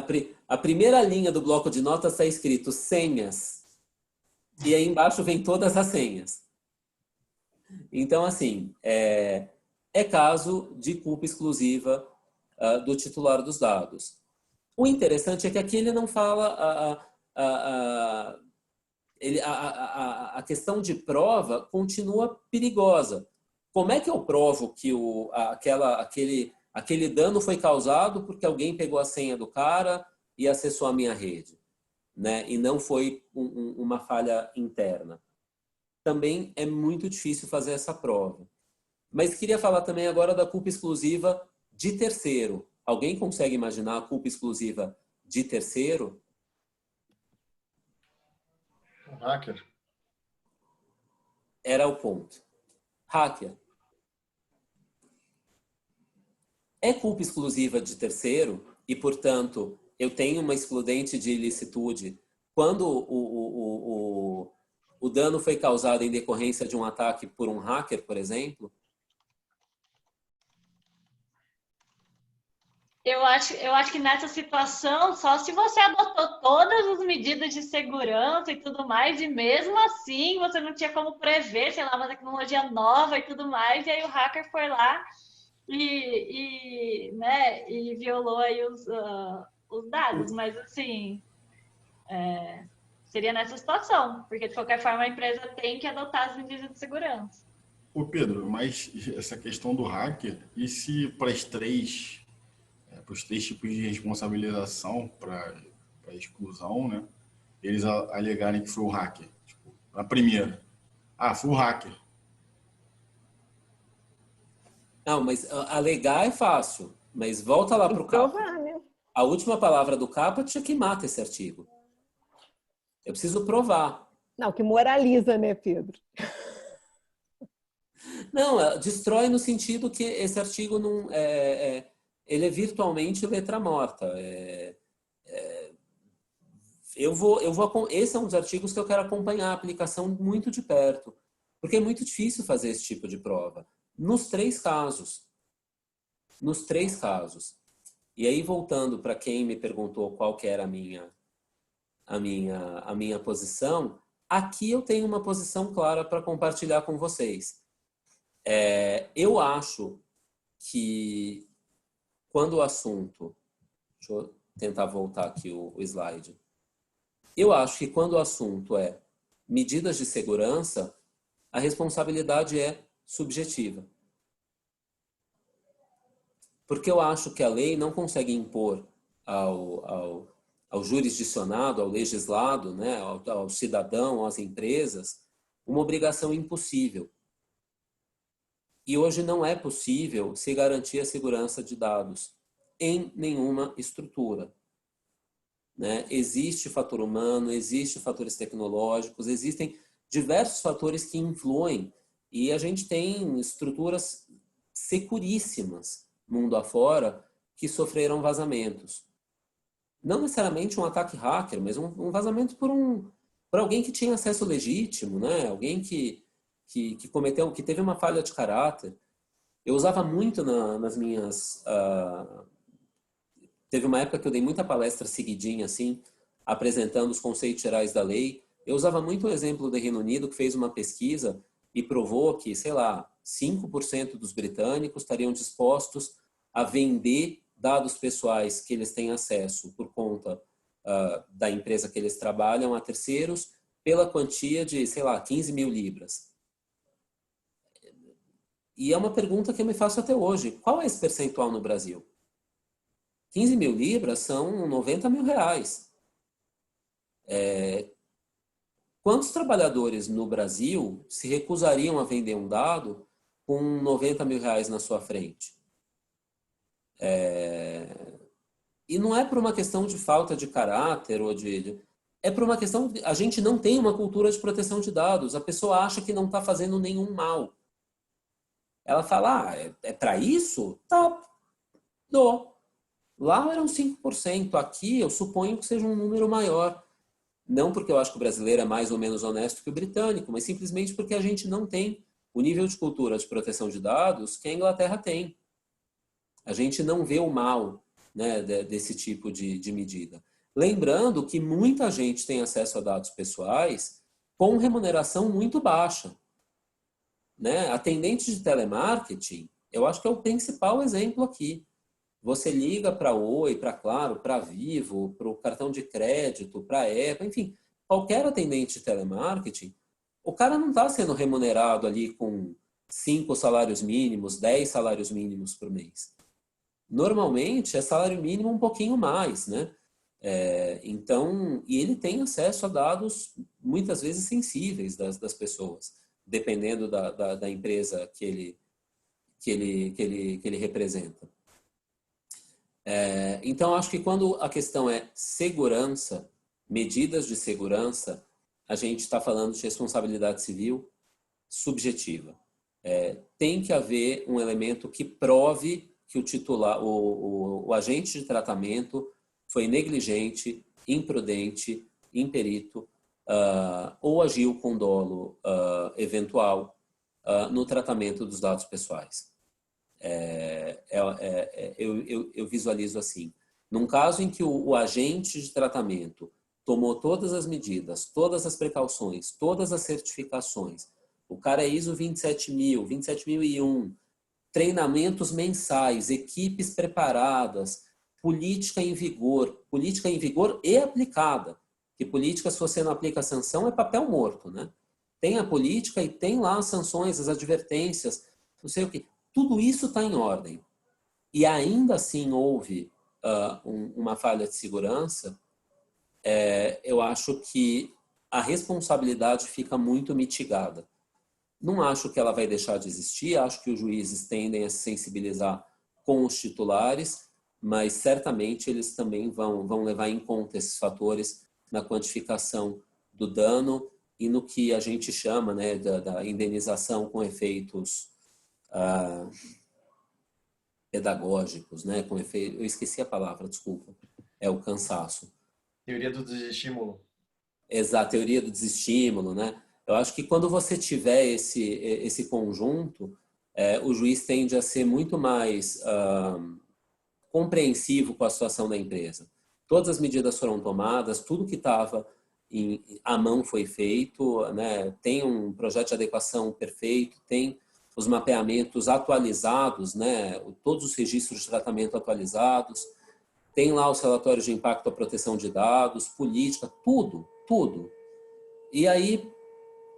A primeira linha do bloco de notas está escrito senhas. E aí embaixo vem todas as senhas. Então, assim, é caso de culpa exclusiva do titular dos dados. O interessante é que aqui ele não fala a questão de prova continua perigosa. Como é que eu provo que aquele dano foi causado porque alguém pegou a senha do cara e acessou a minha rede, né? E não foi uma falha interna? Também é muito difícil fazer essa prova. Mas queria falar também agora da culpa exclusiva de terceiro. Alguém consegue imaginar a culpa exclusiva de terceiro? Um hacker. Era o ponto. Hacker. É culpa exclusiva de terceiro e, portanto, eu tenho uma excludente de ilicitude quando o dano foi causado em decorrência de um ataque por um hacker, por exemplo? Eu acho que nessa situação, só se você adotou todas as medidas de segurança e tudo mais, e mesmo assim você não tinha como prever, sei lá, uma tecnologia nova e tudo mais, e aí o hacker foi lá e violou aí os dados. Mas, assim, seria nessa situação, porque de qualquer forma a empresa tem que adotar as medidas de segurança. Ô Pedro, mas essa questão do hacker, e se para os três tipos de responsabilização para exclusão, né, eles alegarem que foi o hacker? Tipo, a primeira, foi o hacker. Não, mas alegar é fácil, mas volta lá para o caput. Né? A última palavra do caput é que mata esse artigo. Eu preciso provar. Não, que moraliza, né, Pedro? Não, destrói no sentido que esse artigo não ele é virtualmente letra morta. Esse é um dos artigos que eu quero acompanhar a aplicação muito de perto, porque é muito difícil fazer esse tipo de prova. Nos três casos. E aí, voltando para quem me perguntou qual que era a minha posição, aqui eu tenho uma posição clara para compartilhar com vocês. Eu acho que quando o assunto... Deixa eu tentar voltar aqui o slide. Eu acho que quando o assunto é medidas de segurança, a responsabilidade é subjetiva. Porque eu acho que a lei não consegue impor ao jurisdicionado, ao legislado, né, ao cidadão, às empresas, uma obrigação impossível. E hoje não é possível se garantir a segurança de dados em nenhuma estrutura. Né? Existe fator humano, existe fatores tecnológicos, existem diversos fatores que influem e a gente tem estruturas seguríssimas mundo afora que sofreram vazamentos. Não necessariamente um ataque hacker, mas um vazamento por alguém que tinha acesso legítimo, né? Alguém que teve uma falha de caráter. Eu usava muito nas minhas... Teve uma época que eu dei muita palestra seguidinha, assim, apresentando os conceitos gerais da lei. Eu usava muito o exemplo do Reino Unido, que fez uma pesquisa e provou que, sei lá, 5% dos britânicos estariam dispostos a vender dados pessoais que eles têm acesso por conta da empresa que eles trabalham a terceiros pela quantia de, sei lá, 15 mil libras. E é uma pergunta que eu me faço até hoje. Qual é esse percentual no Brasil? 15 mil libras são 90 mil reais. Quantos trabalhadores no Brasil se recusariam a vender um dado com 90 mil reais na sua frente? E não é por uma questão de falta de caráter ou é por uma questão de a gente não tem uma cultura de proteção de dados. A pessoa acha que não está fazendo nenhum mal. Ela fala, é para isso? Tá, dou. Lá eram 5%. Aqui eu suponho que seja um número maior. Não porque eu acho que o brasileiro é mais ou menos honesto que o britânico, mas simplesmente porque a gente não tem o nível de cultura de proteção de dados que a Inglaterra tem. A gente não vê o mal, né, desse tipo de medida. Lembrando que muita gente tem acesso a dados pessoais com remuneração muito baixa. Né? Atendente de telemarketing, eu acho que é o principal exemplo aqui. Você liga para Oi, para Claro, para Vivo, para o cartão de crédito, para a Apple, enfim, qualquer atendente de telemarketing, o cara não está sendo remunerado ali com 5 salários mínimos, 10 salários mínimos por mês. Normalmente é salário mínimo um pouquinho mais, né? Então, e ele tem acesso a dados muitas vezes sensíveis das pessoas, dependendo da empresa que ele representa. Então, acho que quando a questão é segurança, medidas de segurança, a gente está falando de responsabilidade civil subjetiva. Tem que haver um elemento que prove que o titular, o agente de tratamento foi negligente, imprudente, imperito, ou agiu com dolo eventual no tratamento dos dados pessoais. Eu visualizo assim. Num caso em que o agente de tratamento tomou todas as medidas, todas as precauções, todas as certificações, o cara é ISO 27000, 27001, treinamentos mensais, equipes preparadas, política em vigor e aplicada. Que política, se você não aplica a sanção, é papel morto, né? Tem a política e tem lá as sanções, as advertências, não sei o quê. Tudo isso está em ordem. E ainda assim houve uma falha de segurança, eu acho que a responsabilidade fica muito mitigada. Não acho que ela vai deixar de existir, acho que os juízes tendem a se sensibilizar com os titulares, mas certamente eles também vão levar em conta esses fatores na quantificação do dano e no que a gente chama, né, da indenização com efeitos pedagógicos, né, com efeito, eu esqueci a palavra, desculpa, é o cansaço. Teoria do desestímulo. Exato, teoria do desestímulo, né? Eu acho que quando você tiver esse conjunto, o juiz tende a ser muito mais compreensivo com a situação da empresa. Todas as medidas foram tomadas, tudo que estava à mão foi feito, né? Tem um projeto de adequação perfeito, tem os mapeamentos atualizados, né? Todos os registros de tratamento atualizados, tem lá os relatórios de impacto à proteção de dados, política, tudo. E aí,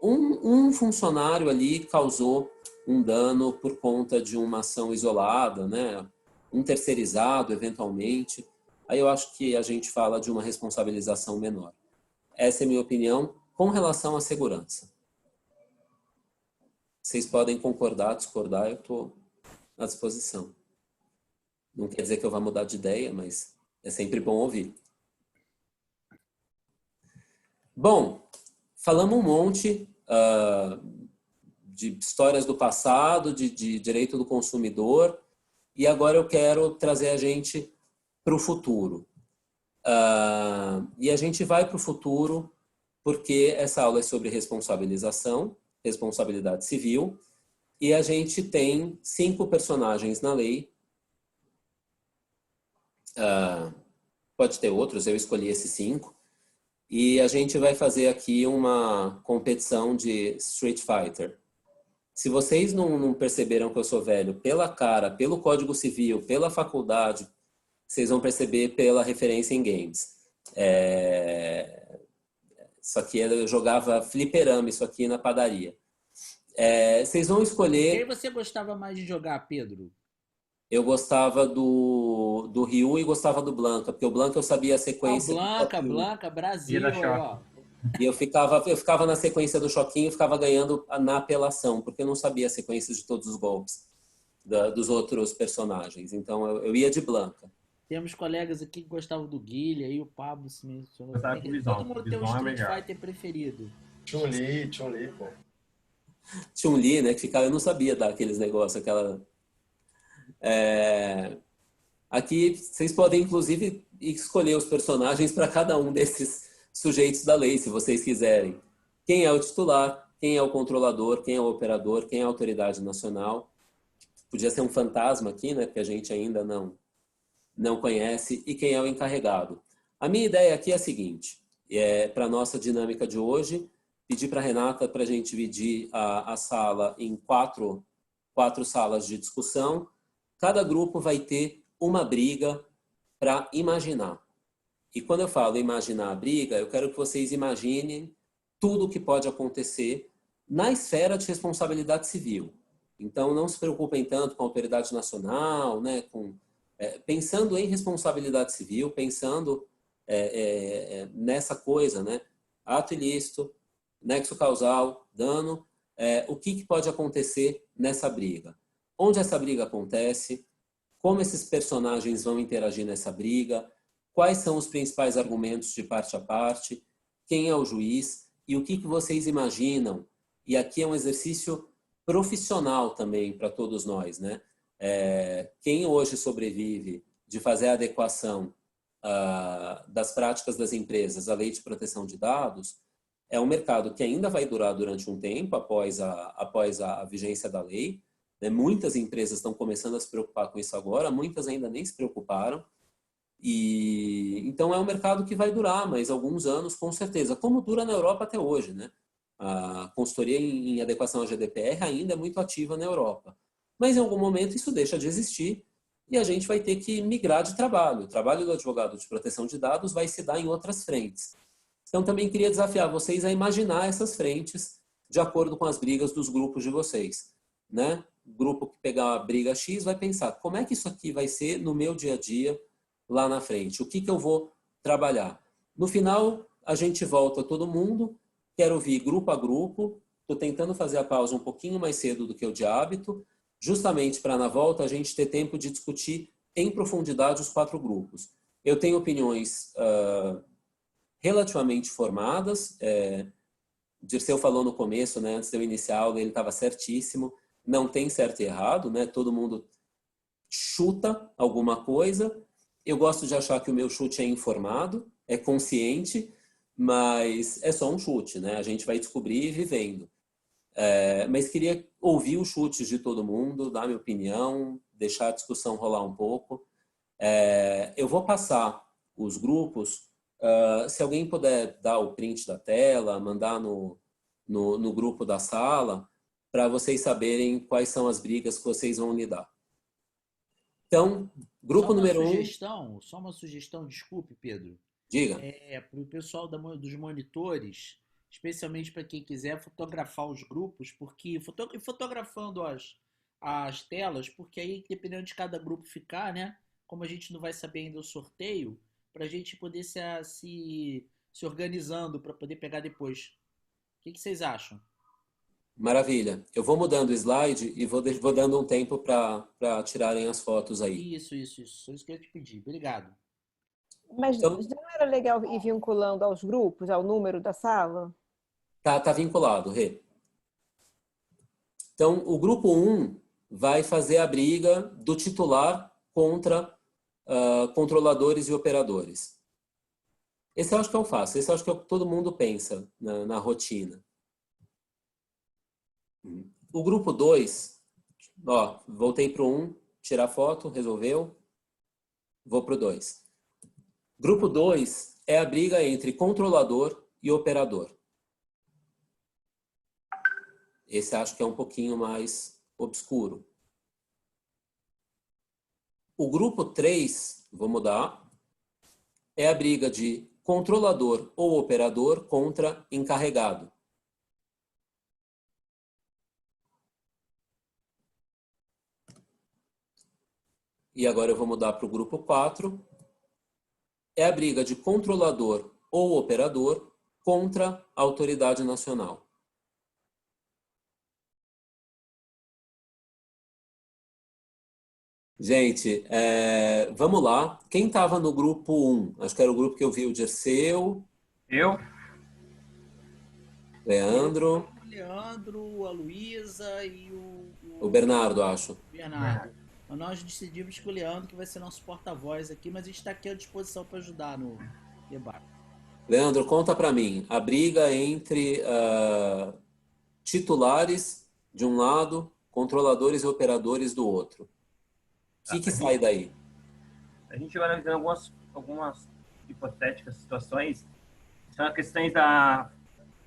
um funcionário ali causou um dano por conta de uma ação isolada, né? Um terceirizado, eventualmente. Aí eu acho que a gente fala de uma responsabilização menor. Essa é a minha opinião com relação à segurança. Vocês podem concordar, discordar, eu estou à disposição. Não quer dizer que eu vá mudar de ideia, mas é sempre bom ouvir. Bom, falamos um monte de histórias do passado, de direito do consumidor, e agora eu quero trazer a gente para o futuro. E a gente vai para o futuro porque essa aula é sobre responsabilização, responsabilidade civil, e a gente tem 5 personagens na lei. Pode ter outros, eu escolhi esses 5. E a gente vai fazer aqui uma competição de Street Fighter. Se vocês não perceberam que eu sou velho pela cara, pelo Código Civil, pela faculdade, vocês vão perceber pela referência em games. Isso aqui eu jogava fliperama, isso aqui na padaria. Vocês vão escolher... Quem você gostava mais de jogar, Pedro? Eu gostava do Ryu e gostava do Blanca, porque o Blanca eu sabia a sequência. Blanca, Brasil, ó. E eu ficava na sequência do choquinho, ficava ganhando na apelação, porque eu não sabia a sequência de todos os golpes dos outros personagens. Então eu ia de Blanca. Temos colegas aqui que gostavam do Guilherme, aí o Pablo se mencionou. Todo mundo tem um Street Fighter preferido. Chun-Li, pô. Chun-Li, né? Que ficava, eu não sabia daqueles negócios, aquela... Aqui vocês podem inclusive escolher os personagens para cada um desses sujeitos da lei, se vocês quiserem. Quem é o titular, quem é o controlador, quem é o operador, quem é a autoridade nacional. Podia ser um fantasma aqui, né? Porque a gente ainda não conhece. E quem é o encarregado. A minha ideia aqui é a seguinte, para a nossa dinâmica de hoje, pedir para a Renata para a gente dividir a sala em quatro salas de discussão. Cada grupo vai ter uma briga para imaginar. E quando eu falo imaginar a briga, eu quero que vocês imaginem tudo o que pode acontecer na esfera de responsabilidade civil. Então, não se preocupem tanto com a autoridade nacional, né, pensando em responsabilidade civil, pensando nessa coisa, né, ato ilícito, nexo causal, dano, o que pode acontecer nessa briga. Onde essa briga acontece, como esses personagens vão interagir nessa briga, quais são os principais argumentos de parte a parte, quem é o juiz e o que vocês imaginam. E aqui é um exercício profissional também para todos nós, né? Quem hoje sobrevive de fazer a adequação das práticas das empresas à lei de proteção de dados é um mercado que ainda vai durar durante um tempo após a vigência da lei. Né? Muitas empresas estão começando a se preocupar com isso agora, muitas ainda nem se preocuparam. Então é um mercado que vai durar mais alguns anos, com certeza, como dura na Europa até hoje, né? A consultoria em adequação à GDPR ainda é muito ativa na Europa. Mas em algum momento isso deixa de existir e a gente vai ter que migrar de trabalho. O trabalho do advogado de proteção de dados vai se dar em outras frentes. Então também queria desafiar vocês a imaginar essas frentes de acordo com as brigas dos grupos de vocês. Né? O grupo que pegar a briga X vai pensar, como é que isso aqui vai ser no meu dia a dia lá na frente? O que eu vou trabalhar? No final, a gente volta todo mundo, quero ouvir grupo a grupo, estou tentando fazer a pausa um pouquinho mais cedo do que o de hábito, justamente para na volta a gente ter tempo de discutir em profundidade os 4 grupos. Eu tenho opiniões relativamente formadas, Dirceu falou no começo, né, antes de eu iniciar a aula, ele estava certíssimo, não tem certo e errado, né, todo mundo chuta alguma coisa. Eu gosto de achar que o meu chute é informado, é consciente, mas é só um chute, né? A gente vai descobrir vivendo. Mas queria ouvir os chutes de todo mundo, dar minha opinião, deixar a discussão rolar um pouco. Eu vou passar os grupos, se alguém puder dar o print da tela, mandar no grupo da sala, para vocês saberem quais são as brigas que vocês vão lidar. Então, grupo número 1... Só uma sugestão, desculpe, Pedro. Diga. Para o pessoal dos monitores, especialmente para quem quiser fotografar os grupos, porque fotografando as telas, porque aí, dependendo de cada grupo ficar, né? Como a gente não vai saber ainda o sorteio, para a gente poder se organizando para poder pegar depois. O que vocês acham? Maravilha. Eu vou mudando o slide e vou dando um tempo para tirarem as fotos aí. Isso. Só isso que eu ia te pedir. Obrigado. Mas então, já não era legal ir vinculando aos grupos, ao número da sala? Tá vinculado, Rê. Então, o grupo 1 vai fazer a briga do titular contra controladores e operadores. Esse eu acho que é o fácil. Esse eu acho que é o que todo mundo pensa na rotina. O grupo 2, voltei para o 1, tirar foto, resolveu. Vou para o 2. Grupo 2 é a briga entre controlador e operador. Esse acho que é um pouquinho mais obscuro. O grupo 3, vou mudar, é a briga de controlador ou operador contra encarregado. E agora eu vou mudar para o grupo 4. É a briga de controlador ou operador contra a autoridade nacional. Gente, vamos lá. Quem estava no grupo 1? Acho que era o grupo que eu vi o Dirceu. Eu. Leandro. Leandro, a Luísa e o Bernardo, acho. Bernardo. Nós decidimos que o Leandro que vai ser nosso porta-voz aqui, mas a gente está aqui à disposição para ajudar no debate. Leandro, conta para mim. A briga entre titulares de um lado, controladores e operadores do outro. O que sai daí? A gente vai analisando algumas hipotéticas situações. São questões da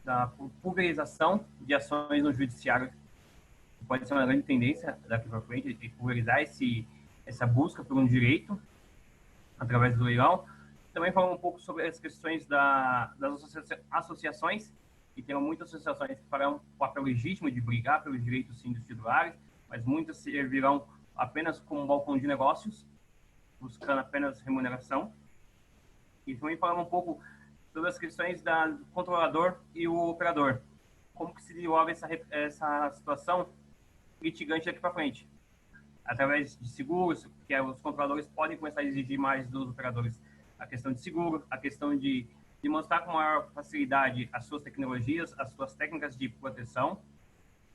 da pulverização de ações no judiciário. Pode ser uma grande tendência daqui para frente, de pulverizar essa busca por um direito através do leilão. Também falar um pouco sobre as questões das associações, que tem muitas associações que farão um papel legítimo de brigar pelos direitos sim dos titulares, mas muitas servirão apenas como um balcão de negócios, buscando apenas remuneração. E também falar um pouco sobre as questões do controlador e o operador. Como que se desenvolve essa situação litigante daqui para frente? Através de seguros, que os controladores podem começar a exigir mais dos operadores a questão de seguro, a questão de mostrar com maior facilidade as suas tecnologias, as suas técnicas de proteção,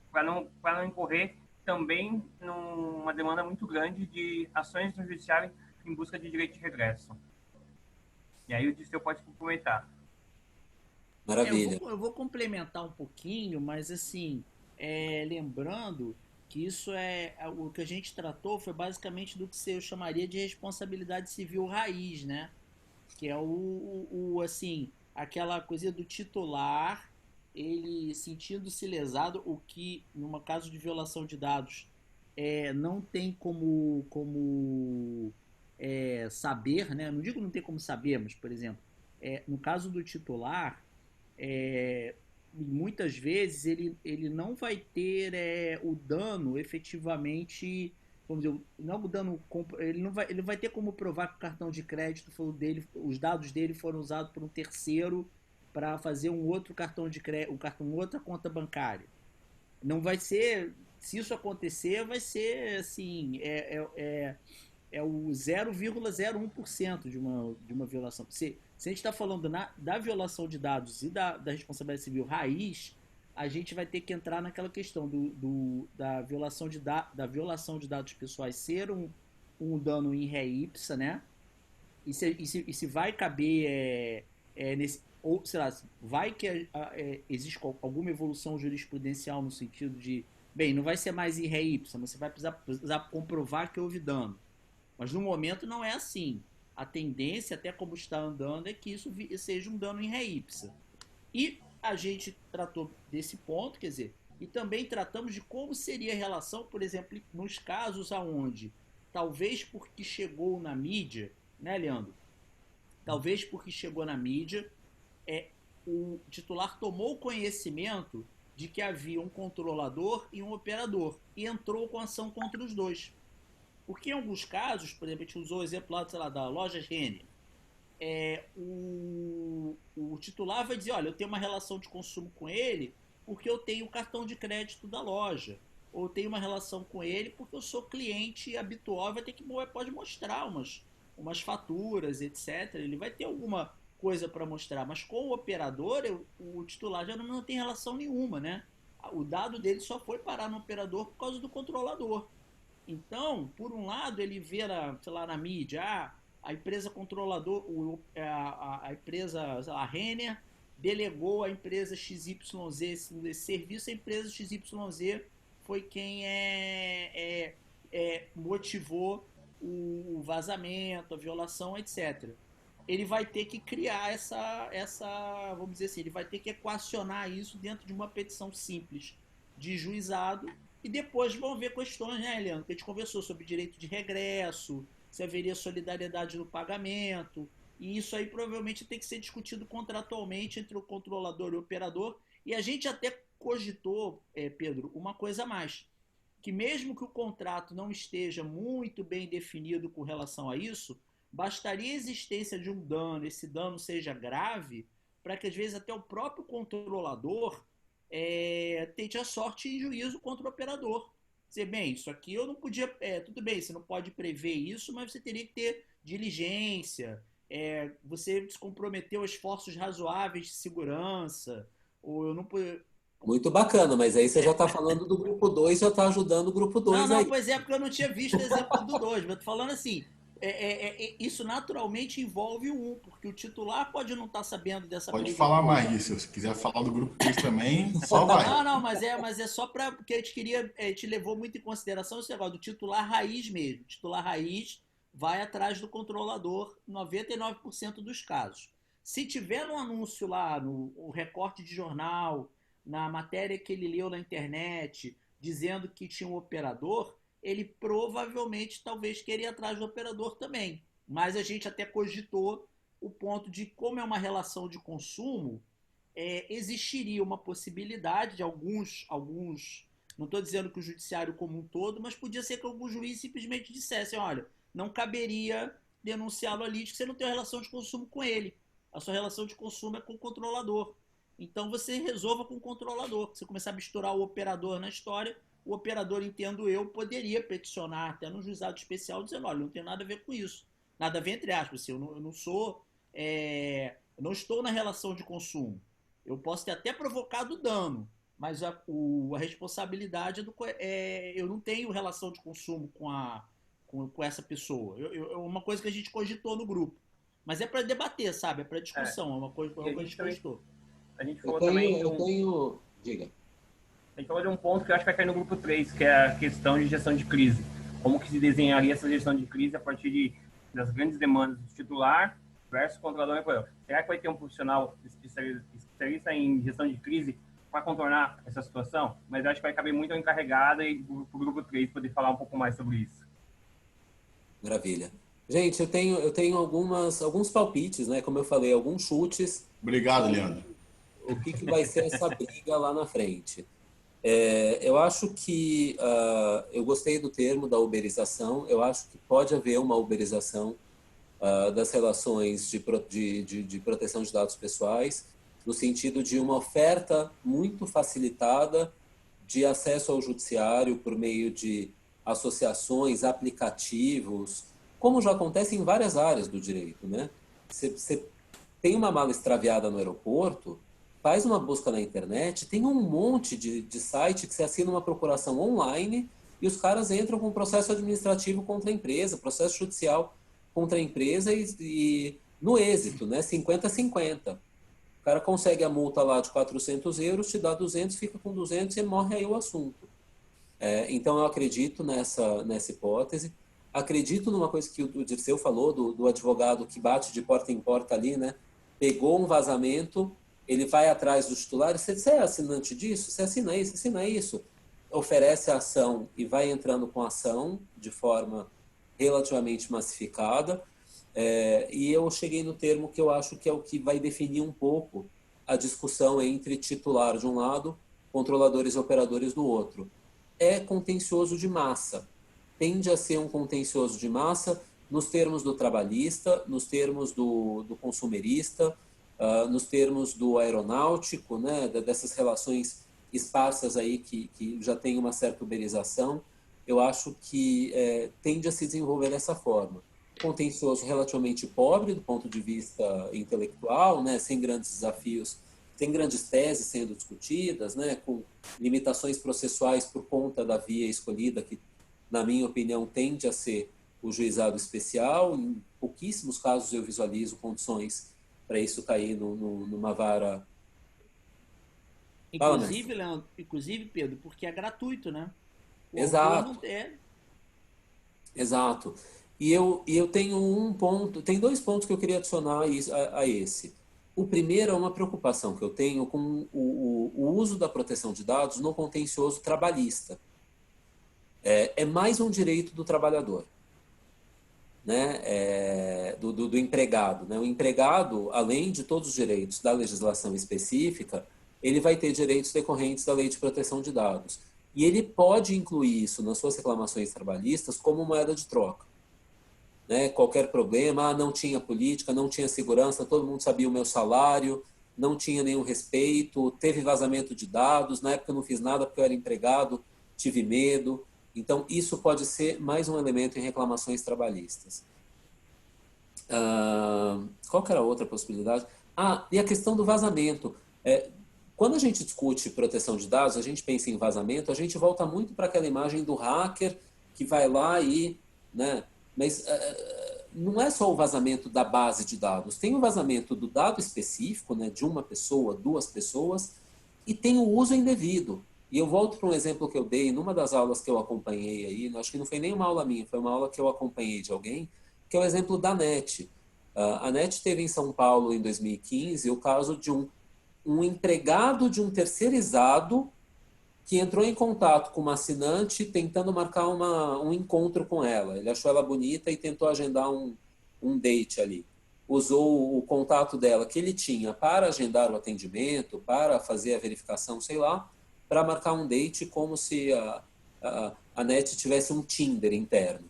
para não incorrer também numa demanda muito grande de ações no judiciário em busca de direito de regresso. E aí o Dirceu pode complementar. Maravilha. Eu vou complementar um pouquinho, mas assim, lembrando que isso o que a gente tratou foi basicamente do que eu chamaria de responsabilidade civil raiz, né? Que é assim, aquela coisa do titular, ele sentindo-se lesado, o que, num caso de violação de dados, não tem como saber, né? Não digo não tem como saber, mas, por exemplo, no caso do titular, muitas vezes ele não vai ter o dano efetivamente, vamos dizer, não o dano, ele vai ter como provar que o cartão de crédito foi dele, os dados dele foram usados por um terceiro para fazer um outro cartão de crédito, outra conta bancária. Não vai ser, se isso acontecer, vai ser assim, o 0,01% de uma violação. Se a gente está falando da violação de dados e da responsabilidade civil raiz, a gente vai ter que entrar naquela questão da violação de dados pessoais ser um dano in re ipsa, né? E se vai caber ou, sei lá, vai que existe alguma evolução jurisprudencial no sentido de, bem, não vai ser mais in re ipsa, mas você vai precisar comprovar que houve dano. Mas no momento não é assim. A tendência, até como está andando, é que isso seja um dano in re ipsa. E a gente tratou desse ponto, quer dizer, e também tratamos de como seria a relação, por exemplo, nos casos aonde, talvez porque chegou na mídia, né, Leandro? Talvez porque chegou na mídia, o titular tomou conhecimento de que havia um controlador e um operador e entrou com ação contra os dois. Porque em alguns casos, por exemplo, a gente usou o exemplo lá, sei lá, da loja Renner, o titular vai dizer, olha, eu tenho uma relação de consumo com ele porque eu tenho o cartão de crédito da loja, ou eu tenho uma relação com ele porque eu sou cliente habitual, pode mostrar umas faturas, etc. Ele vai ter alguma coisa para mostrar, mas com o operador, o titular já não tem relação nenhuma, né? O dado dele só foi parar no operador por causa do controlador. Então, por um lado, ele vê, sei lá, na mídia, a empresa controlador, a empresa, sei lá, a Renner, delegou a empresa XYZ esse serviço, a empresa XYZ foi quem motivou o vazamento, a violação, etc. Ele vai ter que criar vamos dizer assim, ele vai ter que equacionar isso dentro de uma petição simples de juizado. E depois vão ver questões, né, Leandro, que a gente conversou sobre direito de regresso, se haveria solidariedade no pagamento, e isso aí provavelmente tem que ser discutido contratualmente entre o controlador e o operador. E a gente até cogitou, Pedro, uma coisa a mais, que mesmo que o contrato não esteja muito bem definido com relação a isso, bastaria a existência de um dano, esse dano seja grave, para que às vezes até o próprio controlador tente a sorte em juízo contra o operador. Dizer, bem, isso aqui eu não podia... tudo bem, você não pode prever isso, mas você teria que ter diligência, você se comprometeu a esforços razoáveis de segurança, ou eu não... Muito bacana, mas aí você já está falando do grupo 2, já está ajudando o grupo 2 aí. Não, pois porque eu não tinha visto o exemplo do 2, mas eu tô falando assim, isso naturalmente envolve o 1, porque o titular pode não estar sabendo dessa... Pode falar mais disso, se quiser falar do grupo 3 também, só vai. Não, mas é só para... porque a gente levou muito em consideração esse negócio do titular raiz mesmo. O titular raiz vai atrás do controlador 99% dos casos. Se tiver no anúncio lá, no recorte de jornal, na matéria que ele leu na internet, dizendo que tinha um operador, ele provavelmente talvez queria ir atrás do operador também. Mas a gente até cogitou o ponto de, como é uma relação de consumo, existiria uma possibilidade de alguns, não estou dizendo que o judiciário como um todo, mas podia ser que alguns juízes simplesmente dissessem, olha, não caberia denunciá-lo ali, de que você não tem uma relação de consumo com ele. A sua relação de consumo é com o controlador. Então você resolva com o controlador. Você começar a misturar o operador na história, o operador, entendo eu, poderia peticionar até no juizado especial dizendo, olha, não tem nada a ver com isso. Nada a ver, entre aspas, assim, eu não sou... eu não estou na relação de consumo. Eu posso ter até provocado dano, mas a responsabilidade eu não tenho relação de consumo com essa pessoa. É uma coisa que a gente cogitou no grupo. Mas é para debater, sabe? É para discussão. É uma coisa que a gente cogitou. A gente falou também... Diga. A gente falou de um ponto que eu acho que vai cair no grupo 3, que é a questão de gestão de crise. Como que se desenharia essa gestão de crise a partir das grandes demandas do titular versus controlador e apoiador? Será que vai ter um profissional especialista em gestão de crise para contornar essa situação? Mas eu acho que vai caber muito ao encarregado e para o grupo 3 poder falar um pouco mais sobre isso. Maravilha. Gente, eu tenho alguns palpites, né? Como eu falei, alguns chutes. Obrigado, Leandro. O que vai ser essa briga lá na frente? Eu acho que eu gostei do termo da uberização. Eu acho que pode haver uma uberização das relações de proteção de dados pessoais, no sentido de uma oferta muito facilitada de acesso ao judiciário por meio de associações, aplicativos, como já acontece em várias áreas do direito, né? Você tem uma mala extraviada no aeroporto, faz uma busca na internet, tem um monte de site que você assina uma procuração online e os caras entram com processo administrativo contra a empresa, processo judicial contra a empresa e no êxito, né? 50-50. O cara consegue a multa lá de 400 euros, te dá 200, fica com 200 e morre aí o assunto. Então eu acredito nessa hipótese. Acredito numa coisa que o Dirceu falou, do advogado que bate de porta em porta ali, né? Pegou um vazamento, ele vai atrás do titular, você é assinante disso? Você assina isso, oferece a ação e vai entrando com a ação de forma relativamente massificada. E eu cheguei no termo que eu acho que é o que vai definir um pouco a discussão entre titular de um lado, controladores e operadores do outro. É contencioso de massa. Tende a ser um contencioso de massa nos termos do trabalhista, nos termos do consumerista, nos termos do aeronáutico, né, dessas relações esparsas aí que já tem uma certa uberização. Eu acho que tende a se desenvolver dessa forma. Contencioso relativamente pobre do ponto de vista intelectual, né, sem grandes desafios, sem grandes teses sendo discutidas, né, com limitações processuais por conta da via escolhida, que, na minha opinião, tende a ser o juizado especial. Em pouquíssimos casos eu visualizo condições para isso cair numa vara... Inclusive, Leandro, Pedro, porque é gratuito, né? Exato. Exato. E eu tenho tem 2 pontos que eu queria adicionar a esse. O primeiro é uma preocupação que eu tenho com o uso da proteção de dados no contencioso trabalhista. É mais um direito do trabalhador, né? Do empregado, né? O empregado, além de todos os direitos da legislação específica, ele vai ter direitos decorrentes da Lei de Proteção de Dados. E ele pode incluir isso nas suas reclamações trabalhistas como moeda de troca. Né? Qualquer problema, não tinha política, não tinha segurança, todo mundo sabia o meu salário, não tinha nenhum respeito, teve vazamento de dados, na época eu não fiz nada porque eu era empregado, tive medo. Então, isso pode ser mais um elemento em reclamações trabalhistas. Qual que era a outra possibilidade? E a questão do vazamento. Quando a gente discute proteção de dados, a gente pensa em vazamento, a gente volta muito para aquela imagem do hacker que vai lá e... né? Mas não é só o vazamento da base de dados, tem o vazamento do dado específico, né, de uma pessoa, 2 pessoas, e tem o uso indevido. E eu volto para um exemplo que eu dei numa das aulas que eu acompanhei aí, acho que não foi nem uma aula minha, foi uma aula que eu acompanhei de alguém, que é o exemplo da NET. A NET teve em São Paulo, em 2015, o caso de um empregado de um terceirizado que entrou em contato com uma assinante tentando marcar um encontro com ela. Ele achou ela bonita e tentou agendar um date ali. Usou o contato dela que ele tinha para agendar o atendimento, para fazer a verificação, sei lá, para marcar um date como se a NET tivesse um Tinder interno.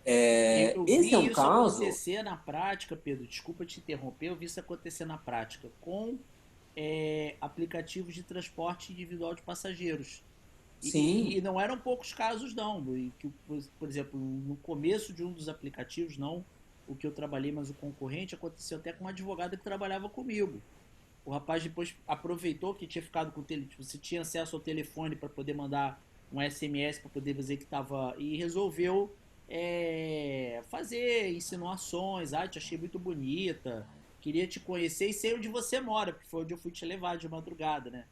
Esse é um caso... acontecer na prática, Pedro, desculpa te interromper, eu vi isso acontecer na prática com aplicativos de transporte individual de passageiros. Sim. E não eram poucos casos, não. Que, por exemplo, no começo de um dos aplicativos, não o que eu trabalhei, mas o concorrente, aconteceu até com uma advogada que trabalhava comigo. O rapaz depois aproveitou que tinha ficado com o telefone, você tinha acesso ao telefone para poder mandar um SMS para poder dizer que estava... E resolveu fazer insinuações. Te achei muito bonita, queria te conhecer e sei onde você mora, porque foi onde eu fui te levar de madrugada, né?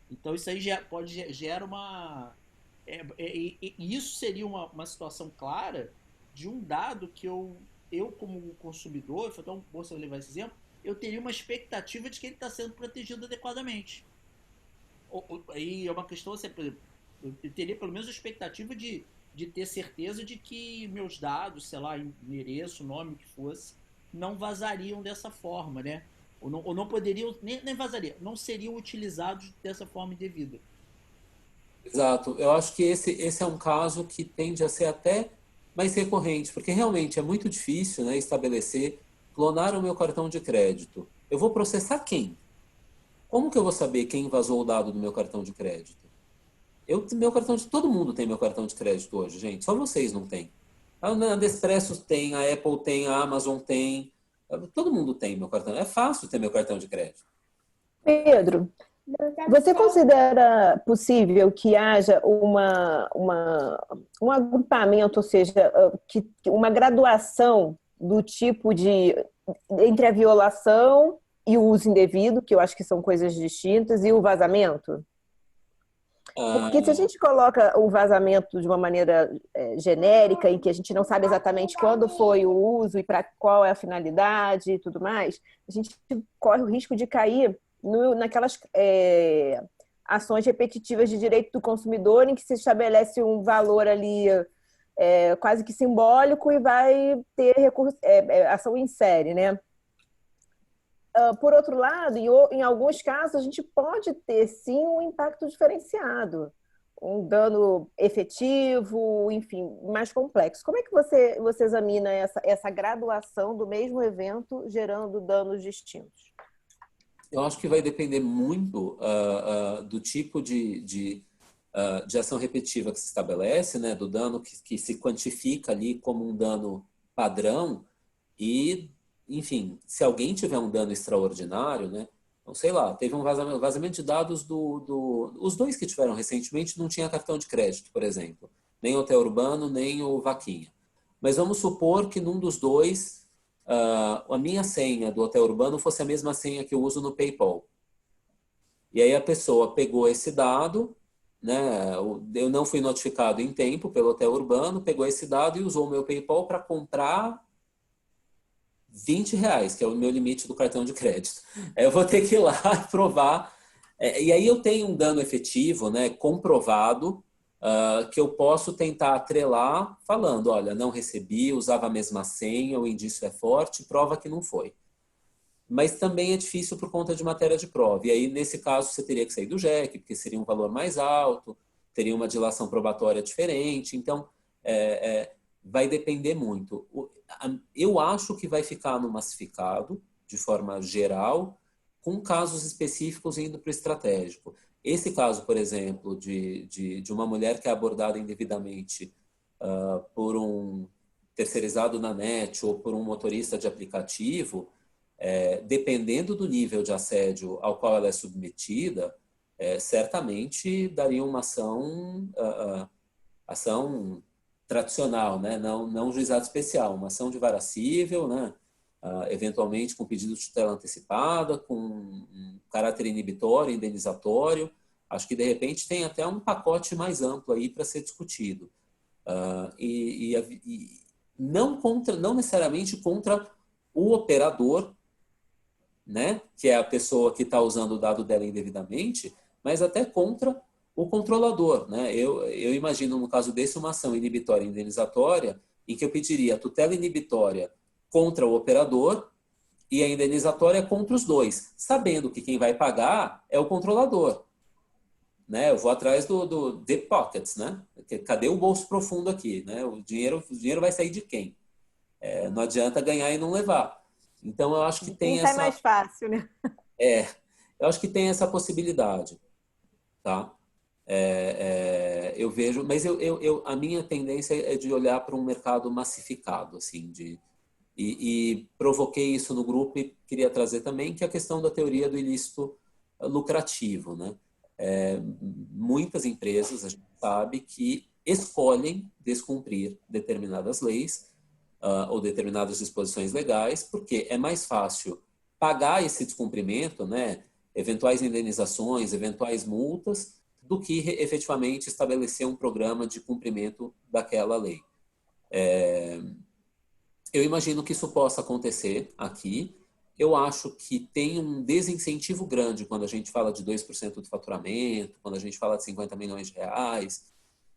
Então isso aí gera uma... isso seria uma situação clara de um dado que eu como consumidor, foi tão bom você levar esse exemplo, eu teria uma expectativa de que ele está sendo protegido adequadamente. Aí é uma questão, assim, por exemplo, eu teria pelo menos a expectativa de ter certeza de que meus dados, sei lá, endereço, nome, que fosse, não vazariam dessa forma, né? Ou não poderiam, nem vazaria, não seriam utilizados dessa forma indevida. Exato. Eu acho que esse é um caso que tende a ser até mais recorrente, porque realmente é muito difícil, né, estabelecer, clonar o meu cartão de crédito. Eu vou processar quem? Como que eu vou saber quem vazou o dado do meu cartão de crédito? Todo mundo tem meu cartão de crédito hoje, gente. Só vocês não têm. A Nespresso tem, a Apple tem, a Amazon tem. Todo mundo tem meu cartão. É fácil ter meu cartão de crédito. Pedro, você considera possível que haja um agrupamento, ou seja, uma graduação do tipo entre a violação e o uso indevido, que eu acho que são coisas distintas, e o vazamento? Porque se a gente coloca o vazamento de uma maneira genérica, em que a gente não sabe exatamente quando foi o uso e para qual é a finalidade e tudo mais, a gente corre o risco de cair naquelas ações repetitivas de direito do consumidor, em que se estabelece um valor ali quase que simbólico e vai ter ação em série, né? Por outro lado, em alguns casos, a gente pode ter, sim, um impacto diferenciado, um dano efetivo, enfim, mais complexo. Como é que você examina essa graduação do mesmo evento gerando danos distintos? Eu acho que vai depender muito do tipo de ação repetitiva que se estabelece, né, do dano que se quantifica ali como um dano padrão e, enfim, se alguém tiver um dano extraordinário, né, então, sei lá, teve um vazamento de dados os dois que tiveram recentemente não tinha cartão de crédito, por exemplo, nem o Hotel Urbano, nem o Vaquinha. Mas vamos supor que num dos dois a minha senha do Hotel Urbano fosse a mesma senha que eu uso no PayPal. E aí a pessoa pegou esse dado, né, eu não fui notificado em tempo pelo Hotel Urbano, pegou esse dado e usou o meu PayPal para comprar R$20, que é o meu limite do cartão de crédito. Eu vou ter que ir lá e provar. E aí eu tenho um dano efetivo, né, comprovado, que eu posso tentar atrelar falando, olha, não recebi, usava a mesma senha, o indício é forte, prova que não foi. Mas também é difícil por conta de matéria de prova. E aí, nesse caso, você teria que sair do JEC, porque seria um valor mais alto, teria uma dilação probatória diferente. Então, vai depender muito. Eu acho que vai ficar no massificado, de forma geral, com casos específicos indo para o estratégico. Esse caso, por exemplo, de uma mulher que é abordada indevidamente por um terceirizado na NET ou por um motorista de aplicativo, dependendo do nível de assédio ao qual ela é submetida, certamente daria uma ação tradicional, né? Não juizado especial, uma ação de vara cível, né? Eventualmente com pedido de tutela antecipada, com um caráter inibitório, indenizatório. Acho que, de repente, tem até um pacote mais amplo aí para ser discutido. E não necessariamente contra o operador, né, que é a pessoa que está usando o dado dela indevidamente, mas até contra o controlador, né? Eu imagino, no caso desse, uma ação inibitória e indenizatória, em que eu pediria a tutela inibitória contra o operador e a indenizatória contra os dois, sabendo que quem vai pagar é o controlador. Né? Eu vou atrás do deep pockets, né? Cadê o bolso profundo aqui? Né? O dinheiro vai sair de quem? Não adianta ganhar e não levar. Então, eu acho que tem essa... É mais fácil, né? Eu acho que tem essa possibilidade, tá? Eu vejo, mas a minha tendência é de olhar para um mercado massificado, assim, e provoquei isso no grupo e queria trazer também, que é a questão da teoria do ilícito lucrativo, né? Muitas empresas, a gente sabe, que escolhem descumprir determinadas leis ou determinadas disposições legais, porque é mais fácil pagar esse descumprimento, né? Eventuais indenizações, eventuais multas, do que efetivamente estabelecer um programa de cumprimento daquela lei. Eu imagino que isso possa acontecer aqui. Eu acho que tem um desincentivo grande quando a gente fala de 2% do faturamento, quando a gente fala de 50 milhões de reais,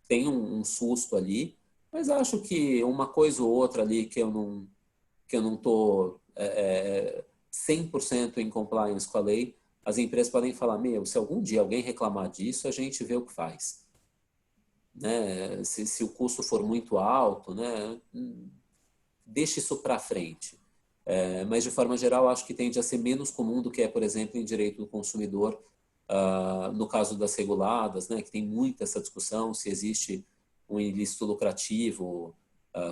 tem um susto ali, mas acho que uma coisa ou outra ali que eu não estou 100% em compliance com a lei, as empresas podem falar, se algum dia alguém reclamar disso, a gente vê o que faz. Né? Se o custo for muito alto, né? Deixe isso para frente. Mas, de forma geral, acho que tende a ser menos comum do que por exemplo, em direito do consumidor, no caso das reguladas, né? Que tem muita essa discussão se existe um ilícito lucrativo,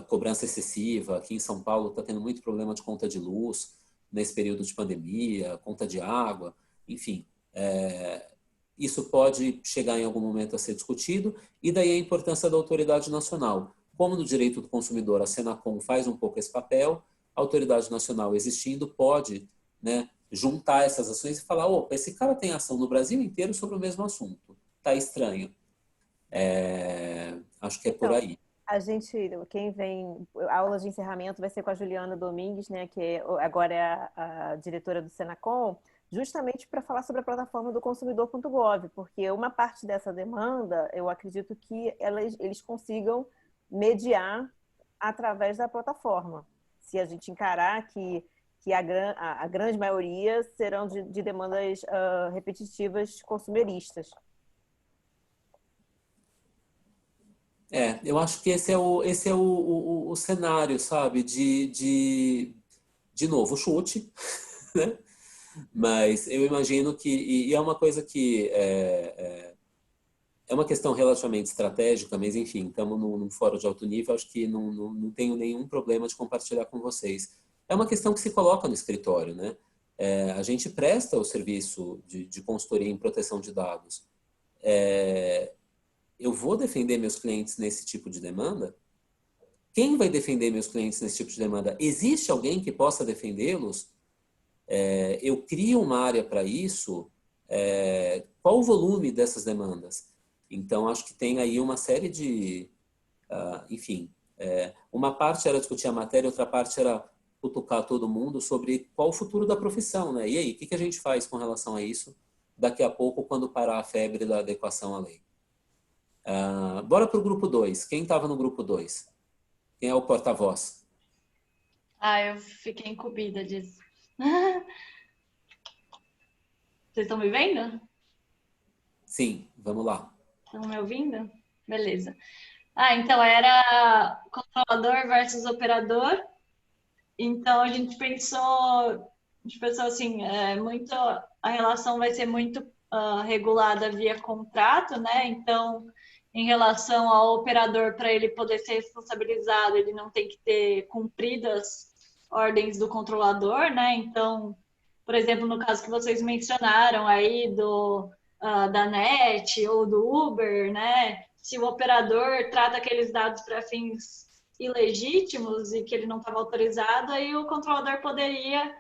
cobrança excessiva. Aqui em São Paulo está tendo muito problema de conta de luz nesse período de pandemia, conta de água. Enfim, isso pode chegar em algum momento a ser discutido, e daí a importância da autoridade nacional. Como no direito do consumidor a Senacom faz um pouco esse papel, a autoridade nacional existindo pode, né, juntar essas ações e falar, opa, esse cara tem ação no Brasil inteiro sobre o mesmo assunto. Tá estranho. Acho que é por aí. Quem vem, a aula de encerramento vai ser com a Juliana Domingues, né, que agora é a diretora do Senacom, justamente para falar sobre a plataforma do consumidor.gov, porque uma parte dessa demanda, eu acredito que eles consigam mediar através da plataforma. Se a gente encarar que a grande maioria serão de demandas repetitivas consumeristas. Eu acho que esse é o cenário, sabe? De novo, chute, né? Mas eu imagino que... E é uma coisa que... É uma questão relativamente estratégica, mas enfim, estamos num fórum de alto nível, acho que não tenho nenhum problema de compartilhar com vocês. É uma questão que se coloca no escritório, né? A gente presta o serviço de consultoria em proteção de dados. Eu vou defender meus clientes nesse tipo de demanda? Quem vai defender meus clientes nesse tipo de demanda? Existe alguém que possa defendê-los? Eu crio uma área para isso? Qual o volume dessas demandas? Então, acho que tem aí uma série de... enfim, uma parte era discutir a matéria, outra parte era cutucar todo mundo sobre qual o futuro da profissão, né? E aí, o que a gente faz com relação a isso daqui a pouco, quando parar a febre da adequação à lei? Bora para o grupo 2. Quem estava no grupo 2? Quem é o porta-voz? Eu fiquei incumbida disso. Vocês estão me vendo? Sim, vamos lá. Estão me ouvindo? Beleza. Então era controlador versus operador. Então a gente pensou assim, a relação vai ser muito regulada via contrato, né? Então, em relação ao operador, para ele poder ser responsabilizado, ele não tem que ter cumprido as ordens do controlador, né? Então, por exemplo, no caso que vocês mencionaram aí da NET ou do Uber, né? Se o operador trata aqueles dados para fins ilegítimos e que ele não estava autorizado, aí o controlador poderia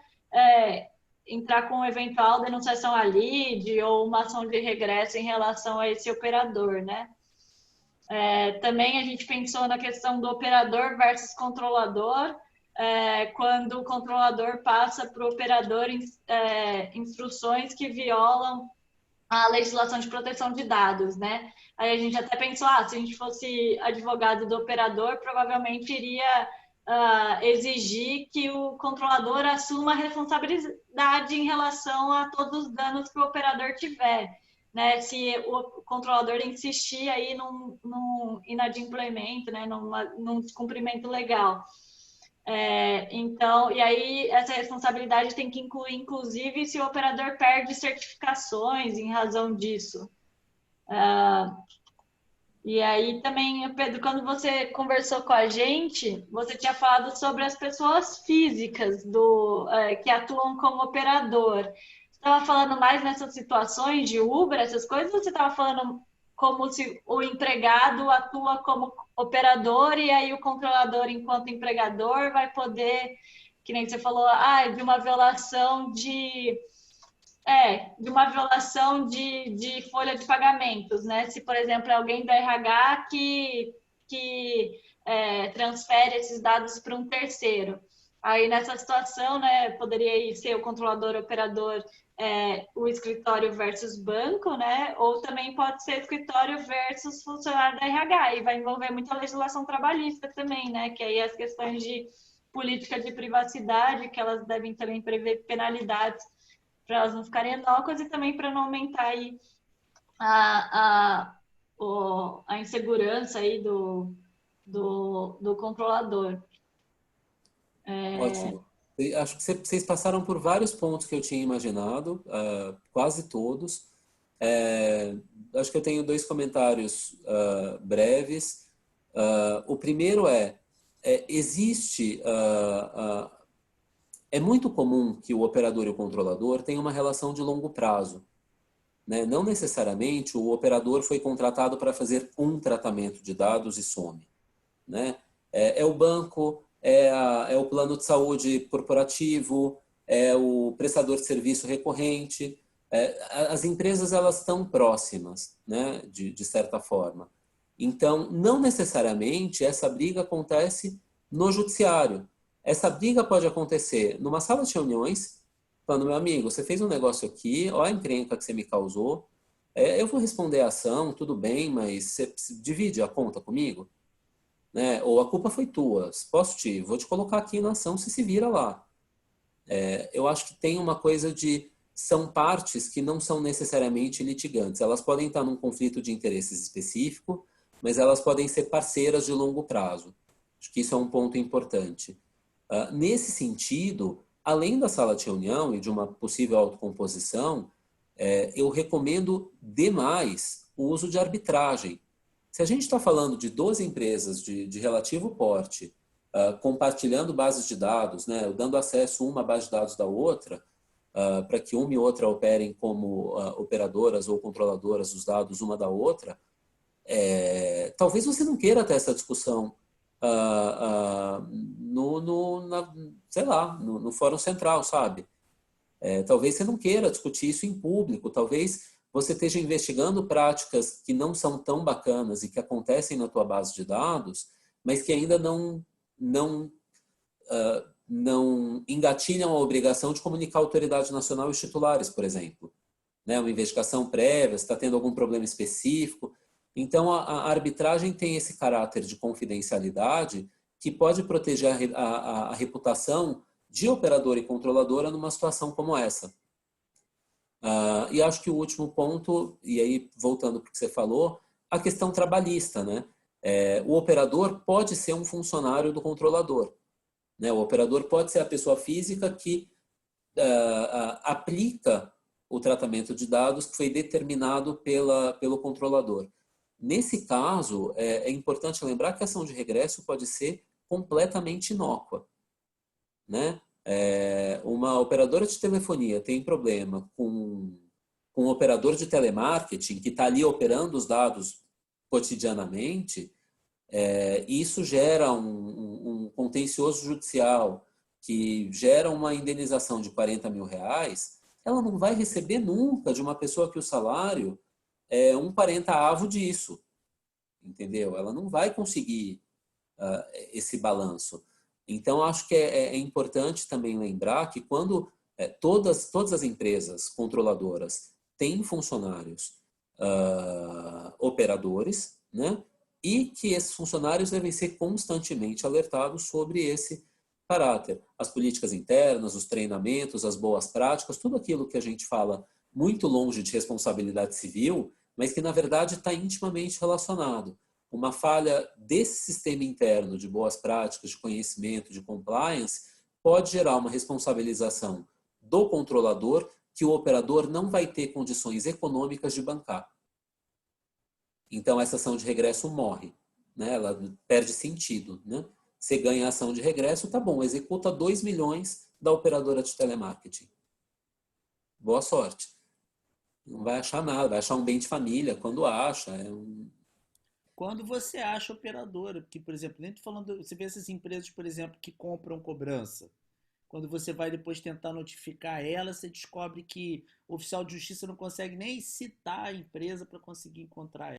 entrar com eventual denunciação à lide ou uma ação de regresso em relação a esse operador, né? Também a gente pensou na questão do operador versus controlador. quando o controlador passa para o operador instruções que violam a legislação de proteção de dados, né? Aí a gente até pensou, se a gente fosse advogado do operador, provavelmente iria exigir que o controlador assuma a responsabilidade em relação a todos os danos que o operador tiver, né? Se o controlador insistir aí num inadimplemento, né? Num descumprimento legal. Então, e aí essa responsabilidade tem que incluir, inclusive, se o operador perde certificações em razão disso. E aí também, Pedro, quando você conversou com a gente, você tinha falado sobre as pessoas físicas que atuam como operador. Você estava falando mais nessas situações de Uber, essas coisas, ou você estava falando como se o empregado atua como operador e aí o controlador, enquanto empregador, vai poder, que nem você falou, de uma violação de folha de pagamentos, né? Se, por exemplo, é alguém do RH que transfere esses dados para um terceiro. Aí, nessa situação, né, poderia ser o controlador operador, o escritório versus banco, né? Ou também pode ser escritório versus funcionário da RH, e vai envolver muita legislação trabalhista também, né? Que aí as questões de política de privacidade, que elas devem também prever penalidades para elas não ficarem inócuas e também para não aumentar aí a insegurança aí do controlador. Ótimo. Acho que vocês passaram por vários pontos que eu tinha imaginado, quase todos. Acho que eu tenho 2 comentários breves. O primeiro existe... É muito comum que o operador e o controlador tenham uma relação de longo prazo, né? Não necessariamente o operador foi contratado para fazer um tratamento de dados e some, né? É o banco, é o plano de saúde corporativo, é o prestador de serviço recorrente. As empresas, elas estão próximas, né? De certa forma. Então, não necessariamente essa briga acontece no judiciário. Essa briga pode acontecer numa sala de reuniões, falando, meu amigo, você fez um negócio aqui, olha a encrenca que você me causou, eu vou responder a ação, tudo bem, mas você divide a conta comigo? Né? Ou a culpa foi tua, vou te colocar aqui na ação, você se vira lá. Eu acho que tem uma coisa são partes que não são necessariamente litigantes, elas podem estar num conflito de interesses específico, mas elas podem ser parceiras de longo prazo. Acho que isso é um ponto importante. Nesse sentido, além da sala de reunião e de uma possível autocomposição, eu recomendo demais o uso de arbitragem. Se a gente está falando de 12 empresas de relativo porte, compartilhando bases de dados, né, dando acesso uma base de dados da outra, para que uma e outra operem como operadoras ou controladoras dos dados uma da outra, talvez você não queira ter essa discussão no Fórum Central, sabe? Talvez você não queira discutir isso em público, talvez você esteja investigando práticas que não são tão bacanas e que acontecem na tua base de dados, mas que ainda não engatilham a obrigação de comunicar à autoridade nacional e os titulares, por exemplo. Né? Uma investigação prévia, se está tendo algum problema específico. Então, a arbitragem tem esse caráter de confidencialidade que pode proteger a reputação de operador e controladora numa situação como essa. E acho que o último ponto, e aí voltando para o que você falou, a questão trabalhista, né? O operador pode ser um funcionário do controlador. Né? O operador pode ser a pessoa física que aplica o tratamento de dados que foi determinado pelo controlador. Nesse caso, é importante lembrar que a ação de regresso pode ser completamente inócua. Né? Uma operadora de telefonia tem problema com um operador de telemarketing que está ali operando os dados cotidianamente, isso gera um contencioso judicial que gera uma indenização de R$40 mil, ela não vai receber nunca de uma pessoa que o salário é 1/40avo disso, entendeu? Ela não vai conseguir esse balanço. Então, acho que é importante também lembrar que quando todas as empresas controladoras têm funcionários operadores, né? E que esses funcionários devem ser constantemente alertados sobre esse caráter. As políticas internas, os treinamentos, as boas práticas, tudo aquilo que a gente fala muito longe de responsabilidade civil, mas que na verdade está intimamente relacionado. Uma falha desse sistema interno de boas práticas, de conhecimento, de compliance, pode gerar uma responsabilização do controlador que o operador não vai ter condições econômicas de bancar. Então, essa ação de regresso morre, né? Ela perde sentido, né? Você ganha a ação de regresso, tá bom, executa 2 milhões da operadora de telemarketing. Boa sorte. Não vai achar nada, vai achar um bem de família quando acha. Quando você acha operadora, porque, por exemplo, nem tô falando, você vê essas empresas, por exemplo, que compram cobrança. Quando você vai depois tentar notificar ela, você descobre que o oficial de justiça não consegue nem citar a empresa para conseguir encontrar ela.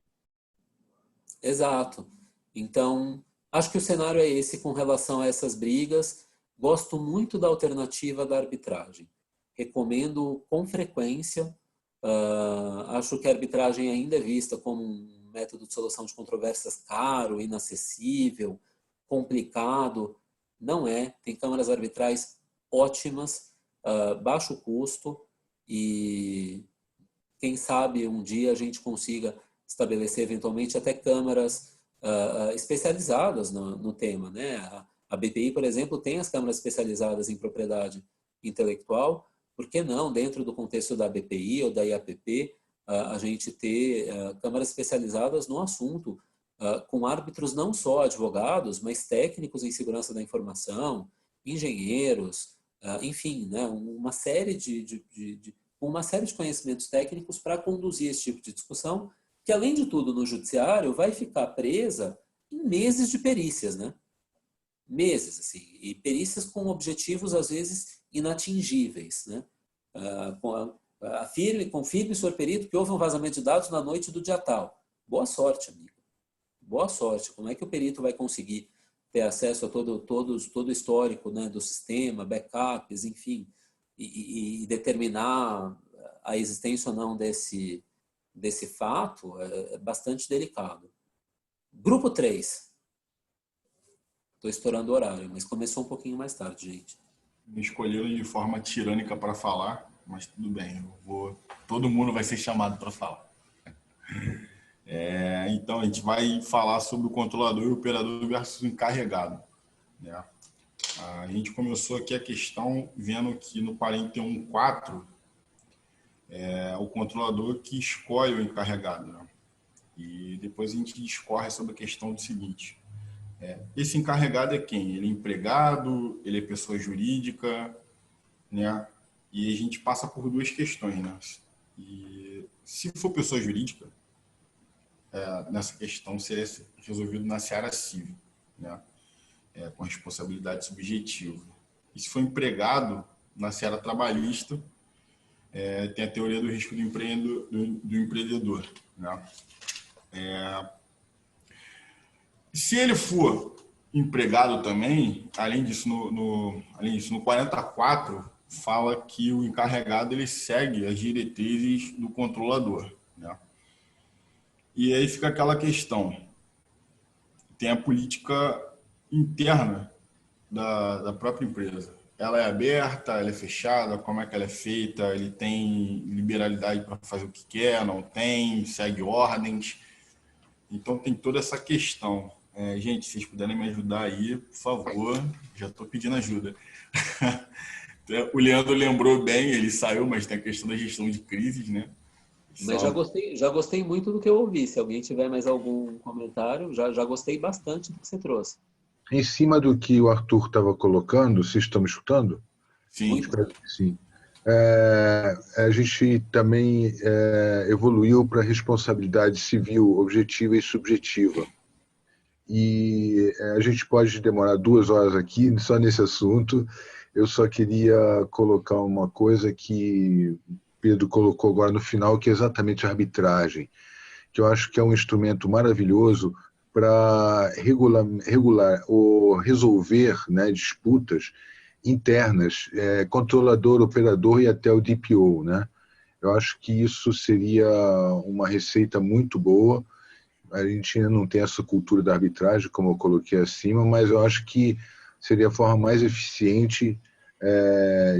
Exato. Então, acho que o cenário é esse com relação a essas brigas. Gosto muito da alternativa da arbitragem. Recomendo com frequência. Acho que a arbitragem ainda é vista como um método de solução de controvérsias caro, inacessível, complicado. Não é. Tem câmaras arbitrais ótimas, baixo custo, e quem sabe um dia a gente consiga estabelecer eventualmente até câmaras especializadas no tema, né? A BPI, por exemplo, tem as câmaras especializadas em propriedade intelectual. Por que não, dentro do contexto da BPI ou da IAPP, a gente ter câmaras especializadas no assunto, com árbitros não só advogados, mas técnicos em segurança da informação, engenheiros, enfim, né? uma série de conhecimentos técnicos para conduzir esse tipo de discussão, que, além de tudo, no judiciário, vai ficar presa em meses de perícias, né? Meses, assim, e perícias com objetivos, às vezes, inatingíveis, né? Confirme, senhor perito, que houve um vazamento de dados na noite do dia tal. Boa sorte, amigo. Boa sorte. Como é que o perito vai conseguir ter acesso a todo o histórico, né, do sistema, backups, enfim, e determinar a existência ou não desse fato? É bastante delicado. Grupo 3. Estou estourando o horário, mas começou um pouquinho mais tarde, gente. Me escolheram de forma tirânica para falar, mas tudo bem. Todo mundo vai ser chamado para falar. Então, a gente vai falar sobre o controlador e o operador versus o encarregado, né? A gente começou aqui a questão vendo que no 41.4 é o controlador que escolhe o encarregado, né? E depois a gente discorre sobre a questão do seguinte: esse encarregado é quem? Ele é empregado, ele é pessoa jurídica, né? E a gente passa por duas questões, né? E se for pessoa jurídica, nessa questão seria resolvido na seara civil, né? Com responsabilidade subjetiva. E se for empregado, na seara trabalhista, tem a teoria do risco do empreendedor, né? Se ele for empregado também, além disso, no 44, fala que o encarregado ele segue as diretrizes do controlador, né? E aí fica aquela questão. Tem a política interna da própria empresa. Ela é aberta, ela é fechada, como é que ela é feita, ele tem liberalidade para fazer o que quer, não tem, segue ordens. Então tem toda essa questão. Gente, se vocês puderem me ajudar aí, por favor, já estou pedindo ajuda. O Leandro lembrou bem, ele saiu, mas tem a questão da gestão de crises, né? Mas já gostei muito do que eu ouvi. Se alguém tiver mais algum comentário, já gostei bastante do que você trouxe. Em cima do que o Arthur estava colocando, vocês estão me escutando? Sim. Sim. A gente também evoluiu para responsabilidade civil objetiva e subjetiva. E a gente pode demorar 2 horas aqui só nesse assunto. Eu só queria colocar uma coisa que Pedro colocou agora no final, que é exatamente a arbitragem, que eu acho que é um instrumento maravilhoso para regular ou resolver, né, disputas internas, controlador, operador e até o DPO, né? Eu acho que isso seria uma receita muito boa. A gente ainda não tem essa cultura da arbitragem, como eu coloquei acima, mas eu acho que seria a forma mais eficiente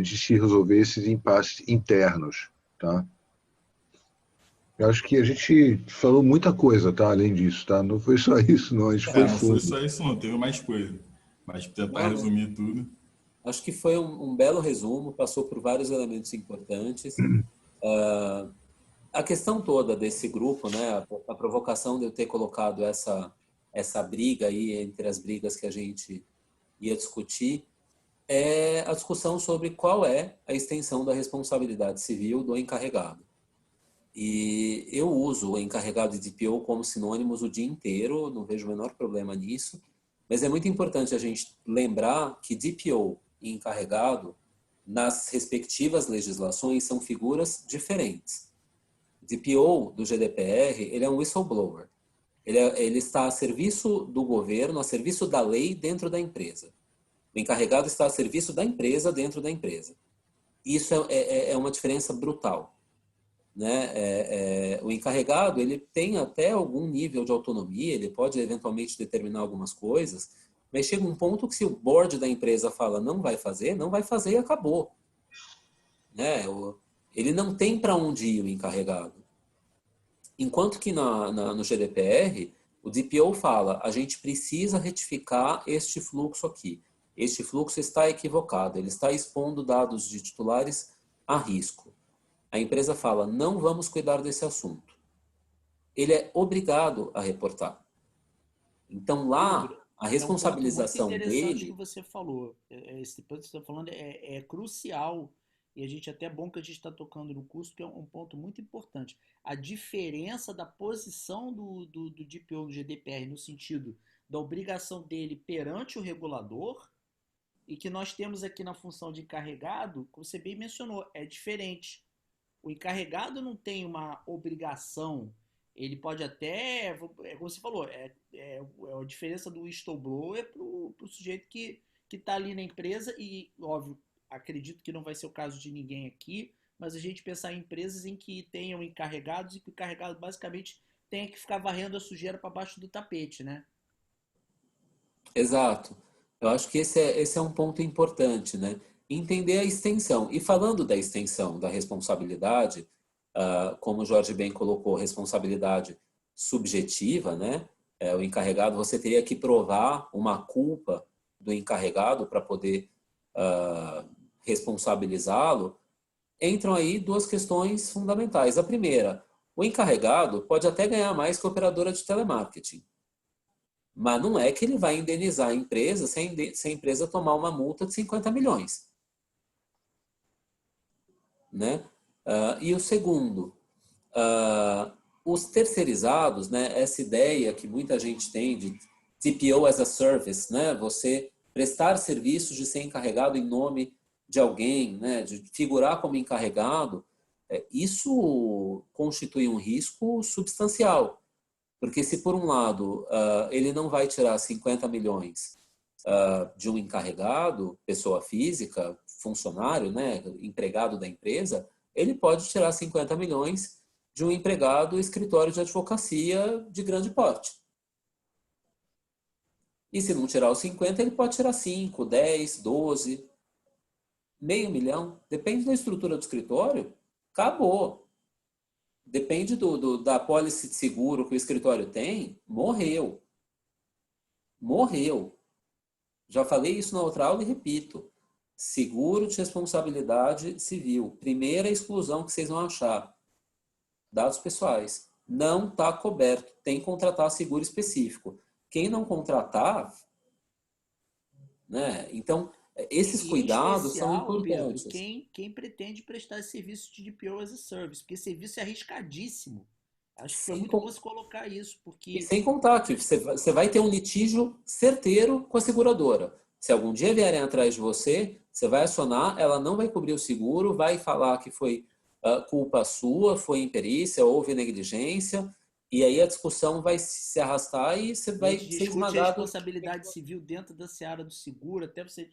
de se resolver esses impasses internos, tá? Eu acho que a gente falou muita coisa, tá? Além disso, tá? Não foi só isso, não. A gente foi Não fundo. foi só isso, não. Teve mais coisa. Mas tentar resumir tudo. Acho que foi um belo resumo, passou por vários elementos importantes. A questão toda desse grupo, né? A provocação de eu ter colocado essa briga aí entre as brigas que a gente ia discutir é a discussão sobre qual é a extensão da responsabilidade civil do encarregado. E eu uso o encarregado de DPO como sinônimos o dia inteiro, não vejo o menor problema nisso, mas é muito importante a gente lembrar que DPO e encarregado, nas respectivas legislações, são figuras diferentes. DPO do GDPR, ele é um whistleblower. Ele está a serviço do governo, a serviço da lei dentro da empresa. O encarregado está a serviço da empresa dentro da empresa. Isso é uma diferença brutal. Né? O encarregado, ele tem até algum nível de autonomia, ele pode eventualmente determinar algumas coisas, mas chega um ponto que se o board da empresa fala não vai fazer e acabou. Né? Ele não tem para onde ir, o encarregado. Enquanto que no GDPR, o DPO fala, a gente precisa retificar este fluxo aqui. Este fluxo está equivocado, ele está expondo dados de titulares a risco. A empresa fala, não vamos cuidar desse assunto. Ele é obrigado a reportar. Então lá, a responsabilização muito interessante dele... que você falou. Esse ponto que você está falando é crucial. E a gente até é bom que a gente está tocando no curso, que é um ponto muito importante. A diferença da posição do DPO do GDPR no sentido da obrigação dele perante o regulador e que nós temos aqui na função de encarregado, como você bem mencionou, é diferente. O encarregado não tem uma obrigação, ele pode até, como você falou, a diferença do whistleblower para o sujeito que está ali na empresa e, óbvio, acredito que não vai ser o caso de ninguém aqui, mas a gente pensar em empresas em que tenham encarregados e que o encarregado basicamente tenha que ficar varrendo a sujeira para baixo do tapete, né? Exato. Eu acho que esse é um ponto importante, né? Entender a extensão. E falando da extensão da responsabilidade, como o Jorge bem colocou, responsabilidade subjetiva, né? O encarregado, você teria que provar uma culpa do encarregado para poder responsabilizá-lo. Entram aí duas questões fundamentais. A primeira, o encarregado pode até ganhar mais que a operadora de telemarketing. Mas não é que ele vai indenizar a empresa se a empresa tomar uma multa de 50 milhões. Né? E o segundo, os terceirizados, né? Essa ideia que muita gente tem de TPO as a service, né? Você prestar serviços de ser encarregado em nome de alguém, né? De figurar como encarregado, isso constitui um risco substancial. Porque se por um lado ele não vai tirar 50 milhões de um encarregado, pessoa física, funcionário, né, empregado da empresa, ele pode tirar 50 milhões de um empregado escritório de advocacia de grande porte. E se não tirar os 50, ele pode tirar 5, 10, 12, meio milhão. Depende da estrutura do escritório, acabou. Depende da pólice de seguro que o escritório tem, morreu. Morreu. Já falei isso na outra aula e repito. Seguro de responsabilidade civil. Primeira exclusão que vocês vão achar. Dados pessoais. Não está coberto. Tem que contratar seguro específico. Quem não contratar... Né? Então, esses cuidados são importantes. Pedro, quem pretende prestar esse serviço de DPO as a service, porque esse serviço é arriscadíssimo. Acho que foi muito bom você colocar isso, porque... E sem contar que você vai ter um litígio certeiro com a seguradora. Se algum dia vierem atrás de você, você vai acionar, ela não vai cobrir o seguro, vai falar que foi culpa sua, foi imperícia, houve negligência. E aí a discussão vai se arrastar e você vai ser Discute a esmagado. responsabilidade civil dentro da seara do seguro, até você...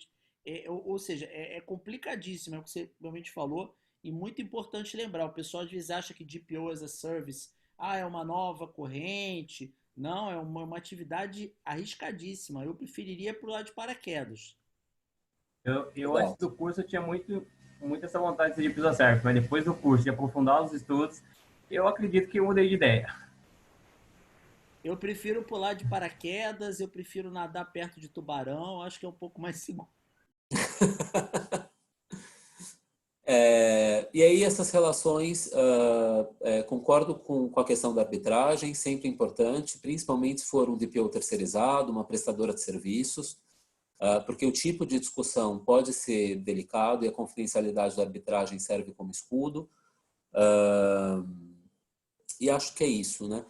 ou seja, é complicadíssimo, é o que você realmente falou, e muito importante lembrar, o pessoal às vezes acha que DPO as a Service, é uma nova corrente, não, é uma atividade arriscadíssima, eu preferiria pro lado de paraquedas. Eu antes do curso eu tinha muito essa vontade de ser DPO as a Service, mas depois do curso, de aprofundar os estudos, eu acredito que eu mudei de ideia. Eu prefiro pular de paraquedas, eu prefiro nadar perto de tubarão, acho que é um pouco mais seguro. E aí essas relações, concordo com a questão da arbitragem, sempre importante, principalmente se for um DPO terceirizado, uma prestadora de serviços, porque o tipo de discussão pode ser delicado e a confidencialidade da arbitragem serve como escudo. E acho que é isso, né?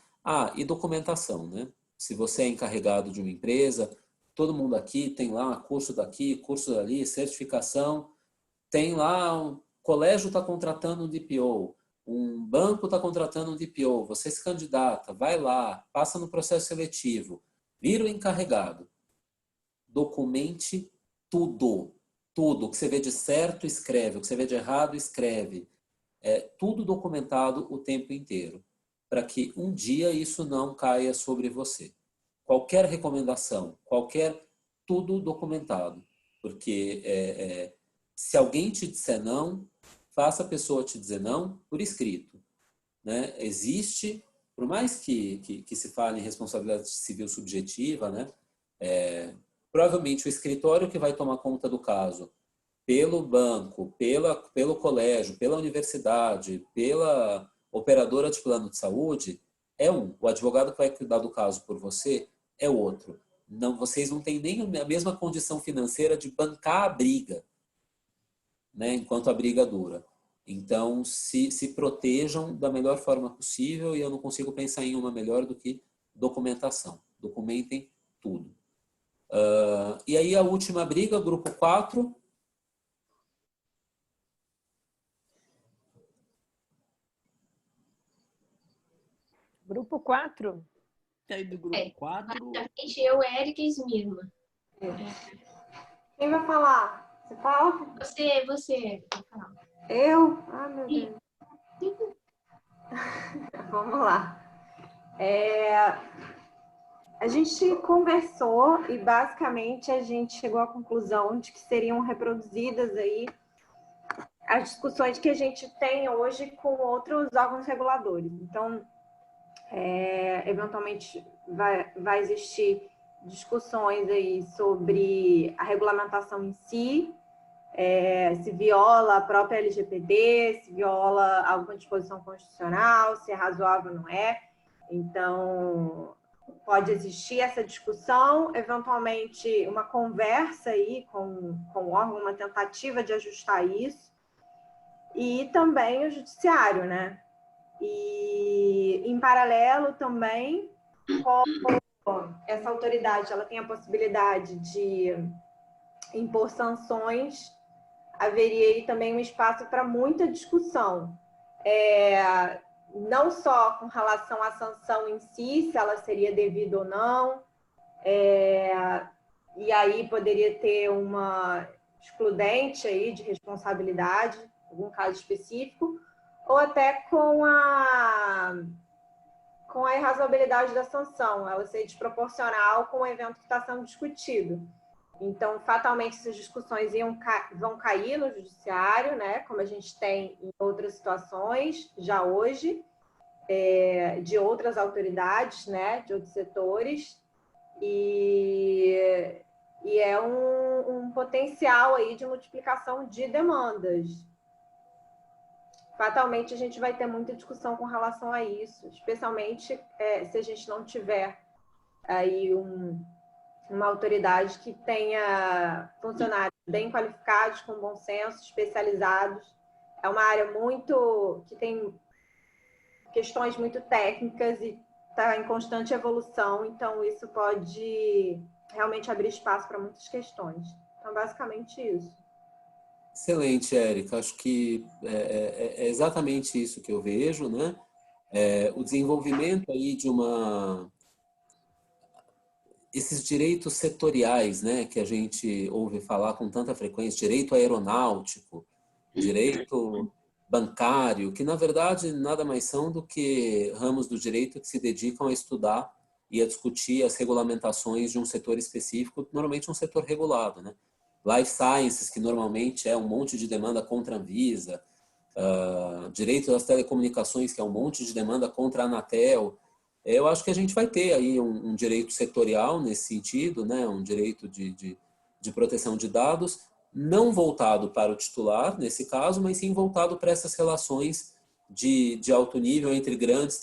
E documentação, né? Se você é encarregado de uma empresa, todo mundo aqui tem lá curso daqui, curso dali, certificação, tem lá, um colégio está contratando um DPO, um banco está contratando um DPO, você se candidata, vai lá, passa no processo seletivo, vira o encarregado, documente tudo, tudo, o que você vê de certo, escreve, o que você vê de errado, escreve, tudo documentado o tempo inteiro, para que um dia isso não caia sobre você. Qualquer recomendação, tudo documentado, porque se alguém te disser não, faça a pessoa te dizer não por escrito, né? Existe, por mais que se fale em responsabilidade civil subjetiva, né? Provavelmente o escritório que vai tomar conta do caso, pelo banco, pelo colégio, pela universidade, pela operadora de plano de saúde, é um. O advogado que vai cuidar do caso por você é outro. Não, vocês não têm nem a mesma condição financeira de bancar a briga, né, enquanto a briga dura. Então, se protejam da melhor forma possível, e eu não consigo pensar em uma melhor do que documentação. Documentem tudo. E aí a última briga, grupo 4. Grupo 4? E aí do grupo 4? Eu, Érica e Esmirna. Quem vai falar? Você fala? Você. Eu? Meu Deus. Vamos lá. A gente conversou e basicamente a gente chegou à conclusão de que seriam reproduzidas aí as discussões que a gente tem hoje com outros órgãos reguladores. Então, eventualmente vai existir discussões aí sobre a regulamentação em si, se viola a própria LGPD, se viola alguma disposição constitucional, se é razoável ou não é. Então, pode existir essa discussão, eventualmente uma conversa aí com o órgão, uma tentativa de ajustar isso, e também o judiciário, né? E, em paralelo também, como essa autoridade ela tem a possibilidade de impor sanções, haveria aí também um espaço para muita discussão. Não só com relação à sanção em si, se ela seria devida ou não, e aí poderia ter uma excludente aí de responsabilidade, algum caso específico, ou até com a irrazoabilidade da sanção, ela ser desproporcional com o evento que está sendo discutido. Então, fatalmente, essas discussões vão cair no judiciário, né? Como a gente tem em outras situações, já hoje, de outras autoridades, né? De outros setores, e é um potencial aí de multiplicação de demandas. Fatalmente, a gente vai ter muita discussão com relação a isso, especialmente se a gente não tiver aí uma autoridade que tenha funcionários bem qualificados, com bom senso, especializados. É uma área que tem questões muito técnicas e está em constante evolução, então isso pode realmente abrir espaço para muitas questões. Então, basicamente isso. Excelente, Érica. Acho que é exatamente isso que eu vejo, né? o desenvolvimento aí de esses direitos setoriais, né, que a gente ouve falar com tanta frequência, direito aeronáutico, direito bancário, que na verdade nada mais são do que ramos do direito que se dedicam a estudar e a discutir as regulamentações de um setor específico, normalmente um setor regulado, né? Life Sciences, que normalmente é um monte de demanda contra a Anvisa, direito das telecomunicações, que é um monte de demanda contra a Anatel. Eu acho que a gente vai ter aí um direito setorial nesse sentido, né? Um direito de proteção de dados, não voltado para o titular, nesse caso, mas sim voltado para essas relações de alto nível entre grandes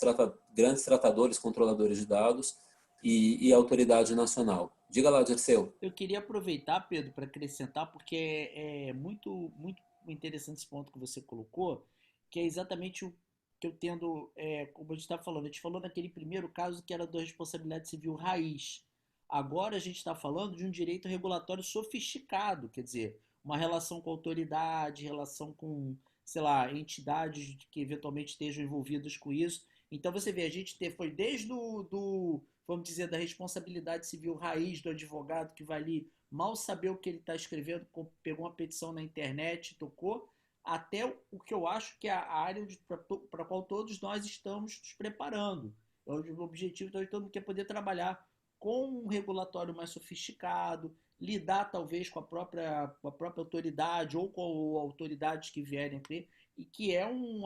tratadores, controladores de dados e a autoridade nacional. Diga lá, Dirceu. Eu queria aproveitar, Pedro, para acrescentar, porque é muito, muito interessante esse ponto que você colocou, que é exatamente o que eu tendo, como a gente está falando, a gente falou naquele primeiro caso que era da responsabilidade civil raiz. Agora a gente está falando de um direito regulatório sofisticado, quer dizer, uma relação com a autoridade, relação com, sei lá, entidades que eventualmente estejam envolvidas com isso. Então você vê, a gente foi desde vamos dizer, da responsabilidade civil raiz do advogado que vai ali mal saber o que ele está escrevendo, pegou uma petição na internet, tocou, até o que eu acho que é a área para a qual todos nós estamos nos preparando. O objetivo de todo mundo quer poder trabalhar com um regulatório mais sofisticado, lidar talvez com a própria autoridade ou com autoridades que vierem ter, e que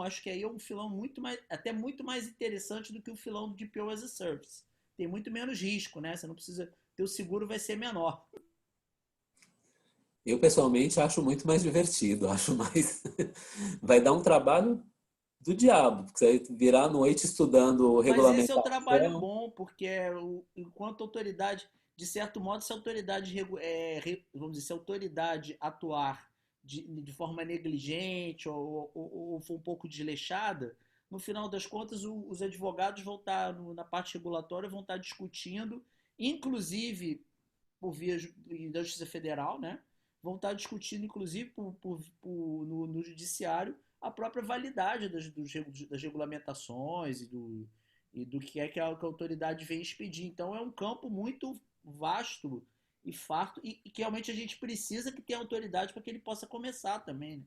acho que aí é um filão até muito mais interessante do que o filão do DPO as a Service. Tem muito menos risco, né? Você não precisa, teu seguro vai ser menor. Eu pessoalmente acho muito mais divertido, acho mais vai dar um trabalho do diabo, porque você vai virar a noite estudando o regulamento. Mas esse é um trabalho bom, porque enquanto autoridade, de certo modo, se a autoridade, vamos dizer, se a autoridade atuar de forma negligente ou for um pouco desleixada, no final das contas, os advogados vão estar, na parte regulatória, vão estar discutindo, inclusive por via da Justiça Federal, né? Vão estar discutindo, inclusive, no judiciário, a própria validade das regulamentações e do que é que a autoridade vem expedir. Então, é um campo muito vasto e farto, e que realmente a gente precisa que tenha autoridade para que ele possa começar também, né?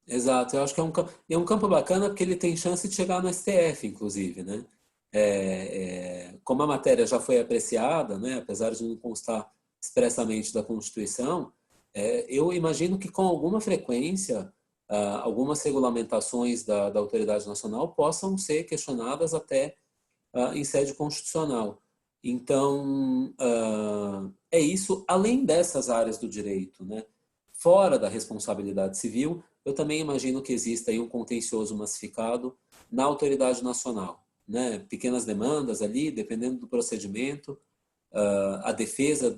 Exato, eu acho que é um campo bacana porque ele tem chance de chegar no STF, inclusive, né? Como a matéria já foi apreciada, né, apesar de não constar expressamente da Constituição, eu imagino que com alguma frequência algumas regulamentações da Autoridade Nacional possam ser questionadas até em sede constitucional. Então, é isso, além dessas áreas do direito, né? Fora da responsabilidade civil, eu também imagino que exista aí um contencioso massificado na Autoridade Nacional, né? Pequenas demandas ali, dependendo do procedimento, a defesa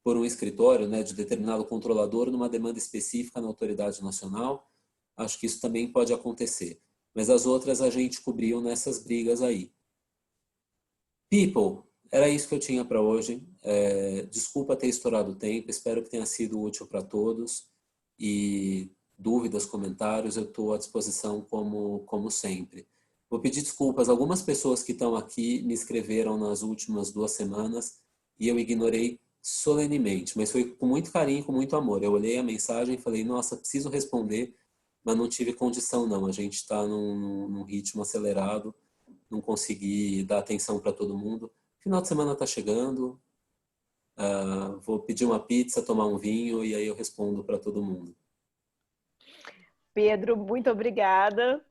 por um escritório, né, de determinado controlador numa demanda específica na Autoridade Nacional. Acho que isso também pode acontecer. Mas as outras a gente cobriu nessas brigas aí. People, era isso que eu tinha para hoje. Desculpa ter estourado o tempo, espero que tenha sido útil para todos. E dúvidas, comentários, eu estou à disposição como sempre. Vou pedir desculpas. Algumas pessoas que estão aqui me escreveram nas últimas 2 semanas e eu ignorei solenemente, mas foi com muito carinho e com muito amor. Eu olhei a mensagem e falei, nossa, preciso responder, mas não tive condição não. A gente está num ritmo acelerado, não consegui dar atenção para todo mundo. Final de semana está chegando, vou pedir uma pizza, tomar um vinho e aí eu respondo para todo mundo. Pedro, muito obrigada.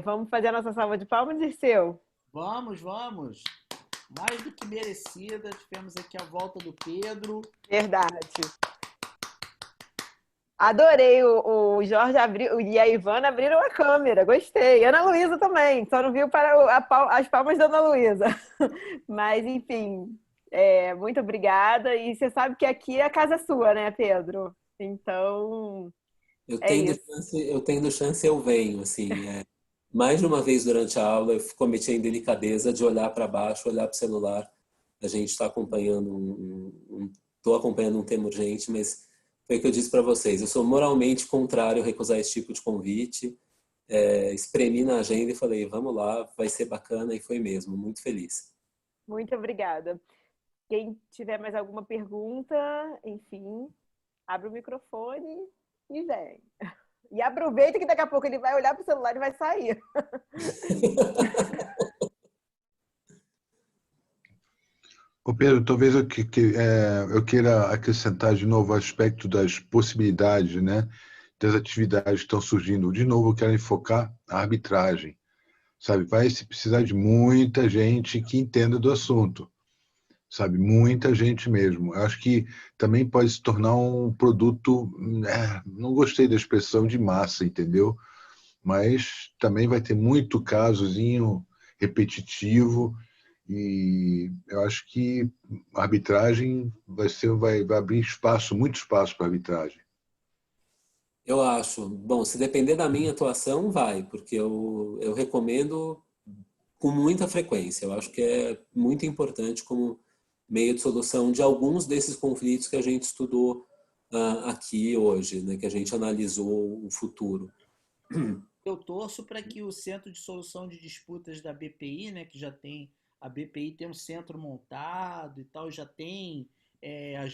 Vamos fazer a nossa salva de palmas, Dirceu? Vamos. Mais do que merecida. Tivemos aqui a volta do Pedro. Verdade. Adorei. O Jorge abriu e a Ivana abriram a câmera. Gostei. Ana Luísa também. Só não viu para as palmas da Ana Luísa. Mas, enfim, muito obrigada. E você sabe que aqui a casa é sua, né, Pedro? Então, eu tendo chance, eu venho, assim. Mais de uma vez durante a aula eu cometi a indelicadeza de olhar para baixo, olhar para o celular. A gente está acompanhando estou acompanhando um tema urgente, mas foi o que eu disse para vocês. Eu sou moralmente contrário a recusar esse tipo de convite. espremi na agenda e falei, vamos lá, vai ser bacana, e foi mesmo, muito feliz. Muito obrigada. Quem tiver mais alguma pergunta, enfim, abre o microfone e vem. E aproveita que daqui a pouco ele vai olhar para o celular e vai sair. Ô Pedro, talvez eu queira acrescentar de novo o aspecto das possibilidades, né, das atividades que estão surgindo. De novo, eu quero enfocar a arbitragem. Sabe, vai se precisar de muita gente que entenda do assunto. Sabe, muita gente mesmo. Eu acho que também pode se tornar um produto, não gostei da expressão de massa, entendeu? Mas também vai ter muito casozinho repetitivo e eu acho que a arbitragem vai abrir espaço, muito espaço para arbitragem. Eu acho. Bom, se depender da minha atuação, vai, porque eu recomendo com muita frequência. Eu acho que é muito importante como meio de solução de alguns desses conflitos que a gente estudou aqui hoje, né, que a gente analisou o futuro. Eu torço para que o Centro de Solução de Disputas da BPI, né, que já tem, a BPI tem um centro montado e tal, já tem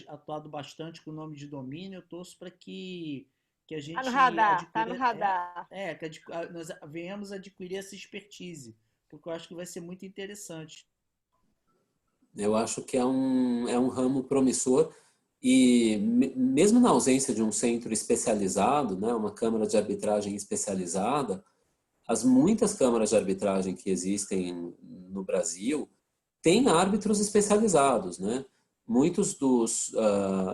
atuado bastante com o nome de domínio, eu torço para que a gente Tá no radar, tá no radar. que nós venhamos adquirir essa expertise, porque eu acho que vai ser muito interessante. Eu acho que é um ramo promissor e mesmo na ausência de um centro especializado, né, uma câmara de arbitragem especializada, as muitas câmaras de arbitragem que existem no Brasil têm árbitros especializados, né? Muitos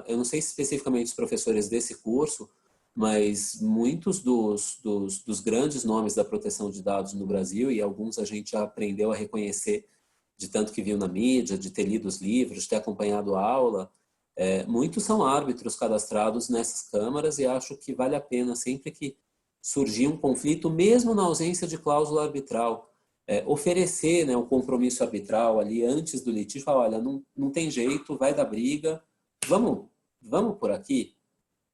eu não sei especificamente os professores desse curso, mas muitos dos grandes nomes da proteção de dados no Brasil, e alguns a gente já aprendeu a reconhecer de tanto que viu na mídia, de ter lido os livros, de ter acompanhado a aula, muitos são árbitros cadastrados nessas câmaras e acho que vale a pena, sempre que surgir um conflito, mesmo na ausência de cláusula arbitral, oferecer, né, um compromisso arbitral ali antes do litígio, falar, olha, não tem jeito, vai dar briga, vamos por aqui,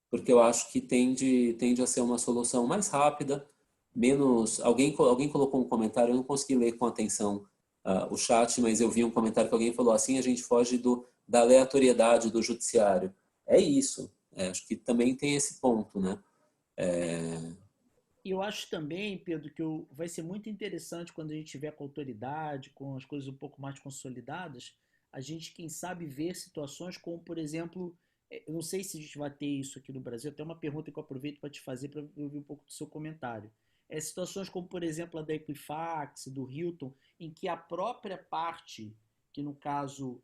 porque eu acho que tende a ser uma solução mais rápida, menos... Alguém colocou um comentário, eu não consegui ler com atenção o chat, mas eu vi um comentário que alguém falou assim, a gente foge da aleatoriedade do judiciário. É isso. Acho que também tem esse ponto, né? E eu acho também, Pedro, que vai ser muito interessante quando a gente tiver com a autoridade, com as coisas um pouco mais consolidadas, a gente, quem sabe, ver situações como, por exemplo, eu não sei se a gente vai ter isso aqui no Brasil, até uma pergunta que eu aproveito para te fazer para eu ouvir um pouco do seu comentário. Situações como, por exemplo, a da Equifax, do Hilton, em que a própria parte, que no caso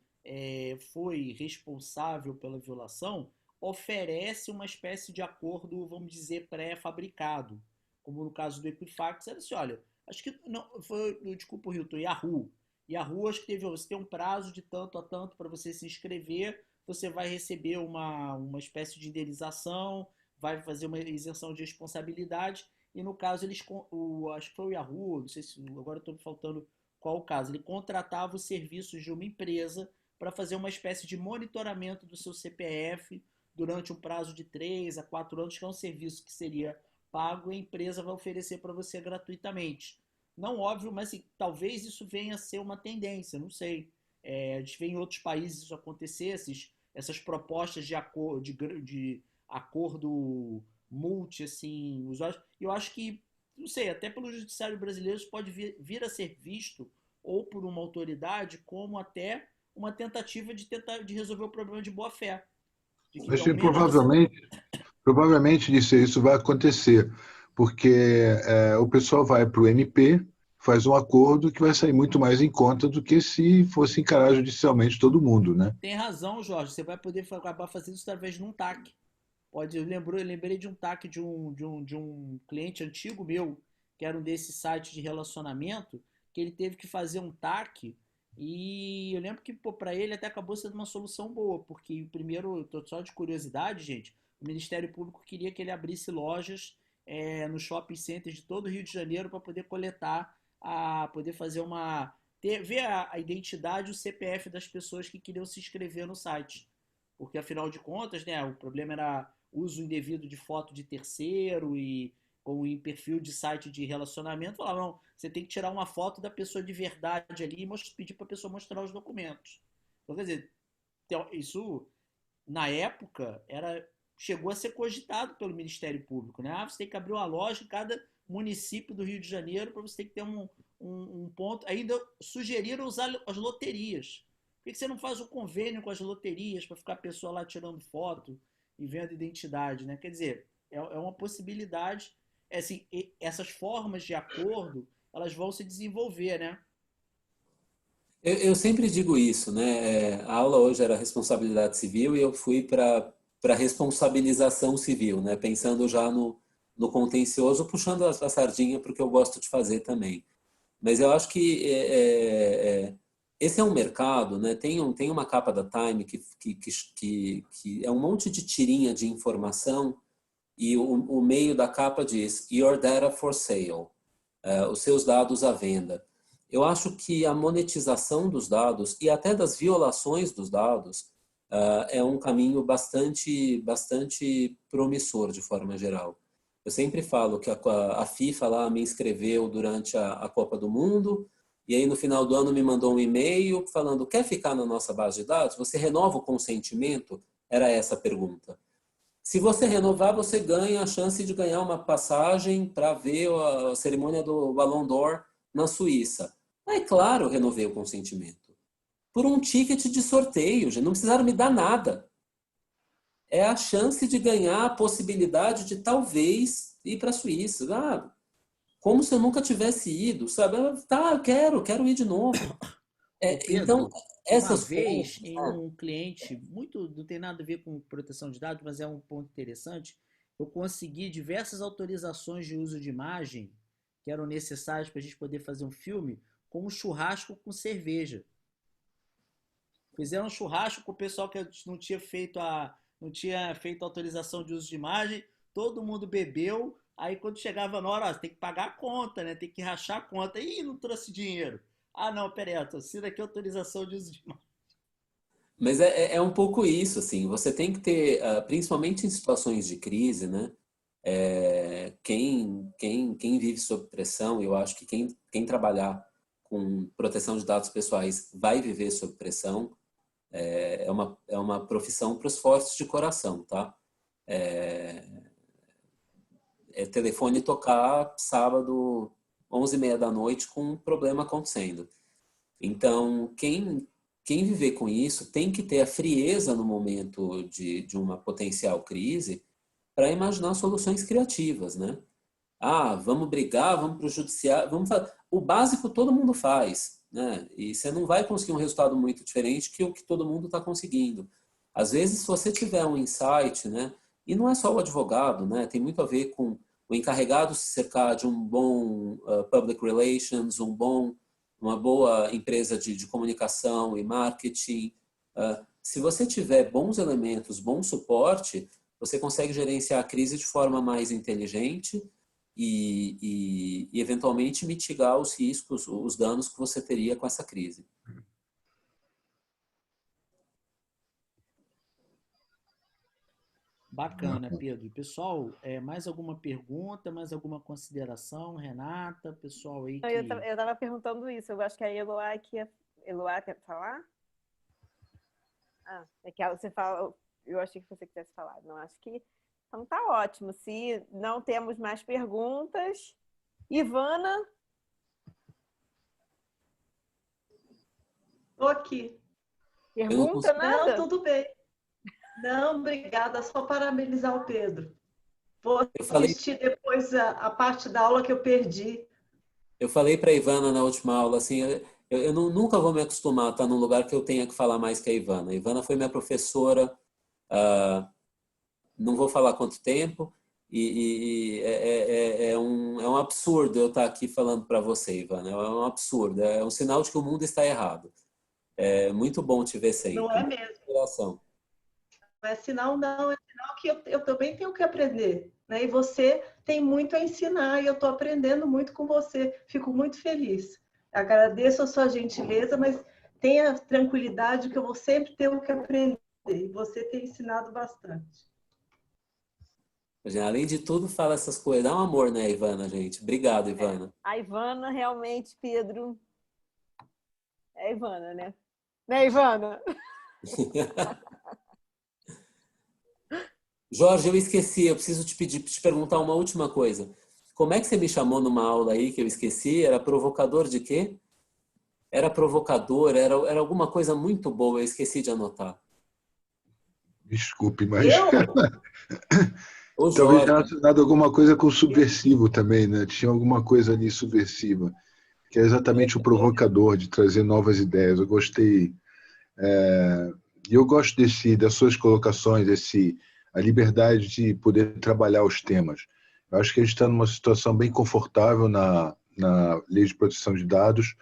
foi responsável pela violação, oferece uma espécie de acordo, vamos dizer, pré-fabricado. Como no caso do Equifax, era assim, olha, acho que não foi, desculpa o Hilton, Yahoo, acho que você tem um prazo de tanto a tanto para você se inscrever, você vai receber uma espécie de indenização, vai fazer uma isenção de responsabilidade. E no caso, acho que foi o Yahoo, não sei se agora estou me faltando qual o caso, ele contratava os serviços de uma empresa para fazer uma espécie de monitoramento do seu CPF durante um prazo de 3 a 4 anos, que é um serviço que seria pago e a empresa vai oferecer para você gratuitamente. Não óbvio, mas assim, talvez isso venha a ser uma tendência, não sei. A gente vê em outros países isso acontecer, essas propostas de acordo multi, assim, usuários. Eu acho que, não sei, até pelo judiciário brasileiro isso pode vir a ser visto ou por uma autoridade como até uma tentativa de resolver o problema de boa fé. Mas provavelmente isso vai acontecer, porque o pessoal vai para o MP, faz um acordo que vai sair muito mais em conta do que se fosse encarar judicialmente todo mundo, né? Tem razão, Jorge, você vai poder acabar fazendo isso através de um TAC. Eu lembrei de um TAC de um cliente antigo meu, que era um desses sites de relacionamento, que ele teve que fazer um TAC e eu lembro que para ele até acabou sendo uma solução boa, porque primeiro, só de curiosidade, gente, o Ministério Público queria que ele abrisse lojas no shopping centers de todo o Rio de Janeiro para poder coletar, poder fazer ver a identidade, o CPF das pessoas que queriam se inscrever no site. Porque, afinal de contas, né, o problema era uso indevido de foto de terceiro e como em perfil de site de relacionamento, falava, não, você tem que tirar uma foto da pessoa de verdade ali e pedir para a pessoa mostrar os documentos. Então, quer dizer, isso, na época, chegou a ser cogitado pelo Ministério Público, né? Você tem que abrir uma loja em cada município do Rio de Janeiro para você ter que ter um ponto. Ainda sugeriram usar as loterias. Por que você não faz um convênio com as loterias para ficar a pessoa lá tirando foto e vendo identidade, né? Quer dizer, é uma possibilidade. Assim, essas formas de acordo, elas vão se desenvolver, né? Eu sempre digo isso, né? A aula hoje era responsabilidade civil e eu fui para responsabilização civil, né? Pensando já no contencioso, puxando a sardinha para o que eu gosto de fazer também. Mas eu acho que esse é um mercado, né? Tem uma capa da Time que é um monte de tirinha de informação e o meio da capa diz Your data for sale, os seus dados à venda. Eu acho que a monetização dos dados e até das violações dos dados é um caminho bastante promissor de forma geral. Eu sempre falo que a FIFA lá me inscreveu durante a Copa do Mundo e aí no final do ano me mandou um e-mail falando, quer ficar na nossa base de dados? Você renova o consentimento? Era essa a pergunta. Se você renovar, você ganha a chance de ganhar uma passagem para ver a cerimônia do Ballon d'Or na Suíça. É claro, eu renovei o consentimento. Por um ticket de sorteio, já não precisaram me dar nada. É a chance de ganhar a possibilidade de talvez ir para a Suíça. Como se eu nunca tivesse ido, sabe? Tá, eu quero ir de novo. Pedro, então, essas uma vez em um cliente, não tem nada a ver com proteção de dados, mas é um ponto interessante, eu consegui diversas autorizações de uso de imagem que eram necessárias para a gente poder fazer um filme, como churrasco com cerveja. Fizeram um churrasco com o pessoal que não tinha feito a autorização de uso de imagem, todo mundo bebeu, aí quando chegava na hora, tem que pagar a conta, né? Tem que rachar a conta. Ih, não trouxe dinheiro. Ah, não, peraí, assina aqui a autorização de uso de imagem. Mas é um pouco isso, assim, você tem que ter, principalmente em situações de crise, né? Quem vive sob pressão, eu acho que quem trabalhar com proteção de dados pessoais vai viver sob pressão. É uma profissão para os fortes de coração, tá? Telefone tocar sábado, 11h30 da noite, com um problema acontecendo. Então, quem viver com isso tem que ter a frieza no momento de uma potencial crise para imaginar soluções criativas, né? Vamos brigar, vamos para o judiciário, o básico todo mundo faz, né? E você não vai conseguir um resultado muito diferente que o que todo mundo está conseguindo. Às vezes, se você tiver um insight, né? E não é só o advogado, né? Tem muito a ver com o encarregado se cercar de um bom public relations, uma boa empresa de comunicação e marketing. Se você tiver bons elementos, bom suporte, você consegue gerenciar a crise de forma mais inteligente e eventualmente mitigar os riscos, os danos que você teria com essa crise. Bacana, Pedro. Pessoal, mais alguma pergunta, mais alguma consideração? Renata, pessoal aí que... Eu estava perguntando isso, eu acho que a Eloá quer falar? É que você fala, eu achei que você quisesse falar. Não, acho que... Então tá ótimo. Se não temos mais perguntas, Ivana? Estou aqui. Pergunta nada? Não, tudo bem. Não, obrigada. Só parabenizar o Pedro. Vou assistir depois a parte da aula que eu perdi. Eu falei para a Ivana na última aula, assim, eu nunca vou me acostumar a estar num lugar que eu tenha que falar mais que a Ivana. A Ivana foi minha professora, não vou falar quanto tempo, e é um absurdo eu estar aqui falando para você, Ivana. É um absurdo, é um sinal de que o mundo está errado. É muito bom te ver sempre. Não é mesmo. Não é sinal, não. É sinal que eu também tenho que aprender, né? E você tem muito a ensinar e eu estou aprendendo muito com você. Fico muito feliz. Agradeço a sua gentileza, mas tenha tranquilidade que eu vou sempre ter o que aprender. E você tem ensinado bastante. Além de tudo, fala essas coisas. Dá um amor, né, Ivana, gente? Obrigado, Ivana. A Ivana, realmente, Pedro... É a Ivana, né? Né, Ivana? Jorge, eu esqueci. Eu preciso te perguntar uma última coisa. Como é que você me chamou numa aula aí que eu esqueci? Era provocador de quê? Era provocador, era alguma coisa muito boa. Eu esqueci de anotar. Desculpe, mas... Ô, talvez Jorge. relacionado a alguma coisa com subversivo também, né? Tinha alguma coisa ali subversiva, que é exatamente o provocador, de trazer novas ideias. Eu gostei. E eu gosto das suas colocações, a liberdade de poder trabalhar os temas. Eu acho que a gente está numa situação bem confortável na Lei de Proteção de Dados,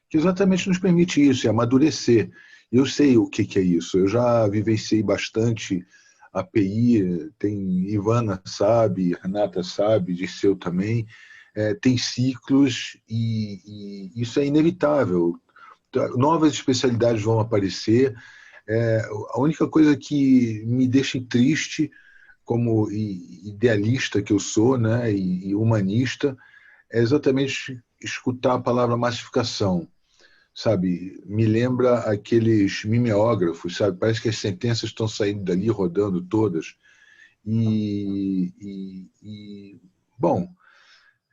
que exatamente nos permite isso, amadurecer. Eu sei o que é isso. Eu já vivenciei bastante API, tem Ivana sabe, Renata sabe, Dirceu também. Tem ciclos e isso é inevitável. Novas especialidades vão aparecer. A única coisa que me deixa triste, como idealista que eu sou, né, e humanista, é exatamente escutar a palavra massificação. Sabe, me lembra aqueles mimeógrafos, sabe? Parece que as sentenças estão saindo dali, rodando todas. Bom,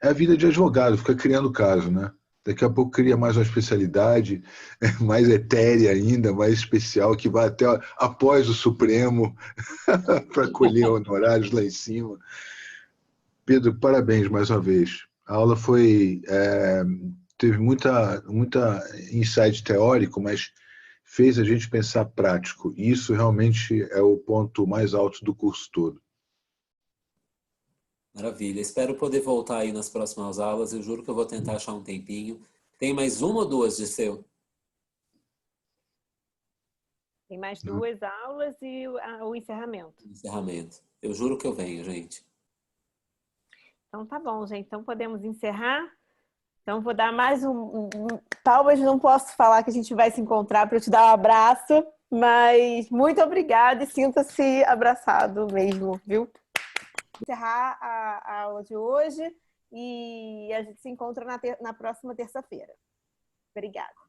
é a vida de advogado, fica criando caso, né? Daqui a pouco cria mais uma especialidade, mais etérea ainda, mais especial, que vai até após o Supremo para colher honorários lá em cima. Pedro, parabéns mais uma vez. A aula teve muita insight teórico, mas fez a gente pensar prático. E isso realmente é o ponto mais alto do curso todo. Maravilha. Espero poder voltar aí nas próximas aulas. Eu juro que eu vou tentar achar um tempinho. Tem mais uma ou duas, Dirceu? Tem mais 2 aulas e o encerramento. Encerramento. Eu juro que eu venho, gente. Então tá bom, gente. Então podemos encerrar. Então vou dar mais talvez não posso falar que a gente vai se encontrar para eu te dar um abraço, mas muito obrigada e sinta-se abraçado mesmo, viu? Encerrar a aula de hoje e a gente se encontra na próxima terça-feira. Obrigada.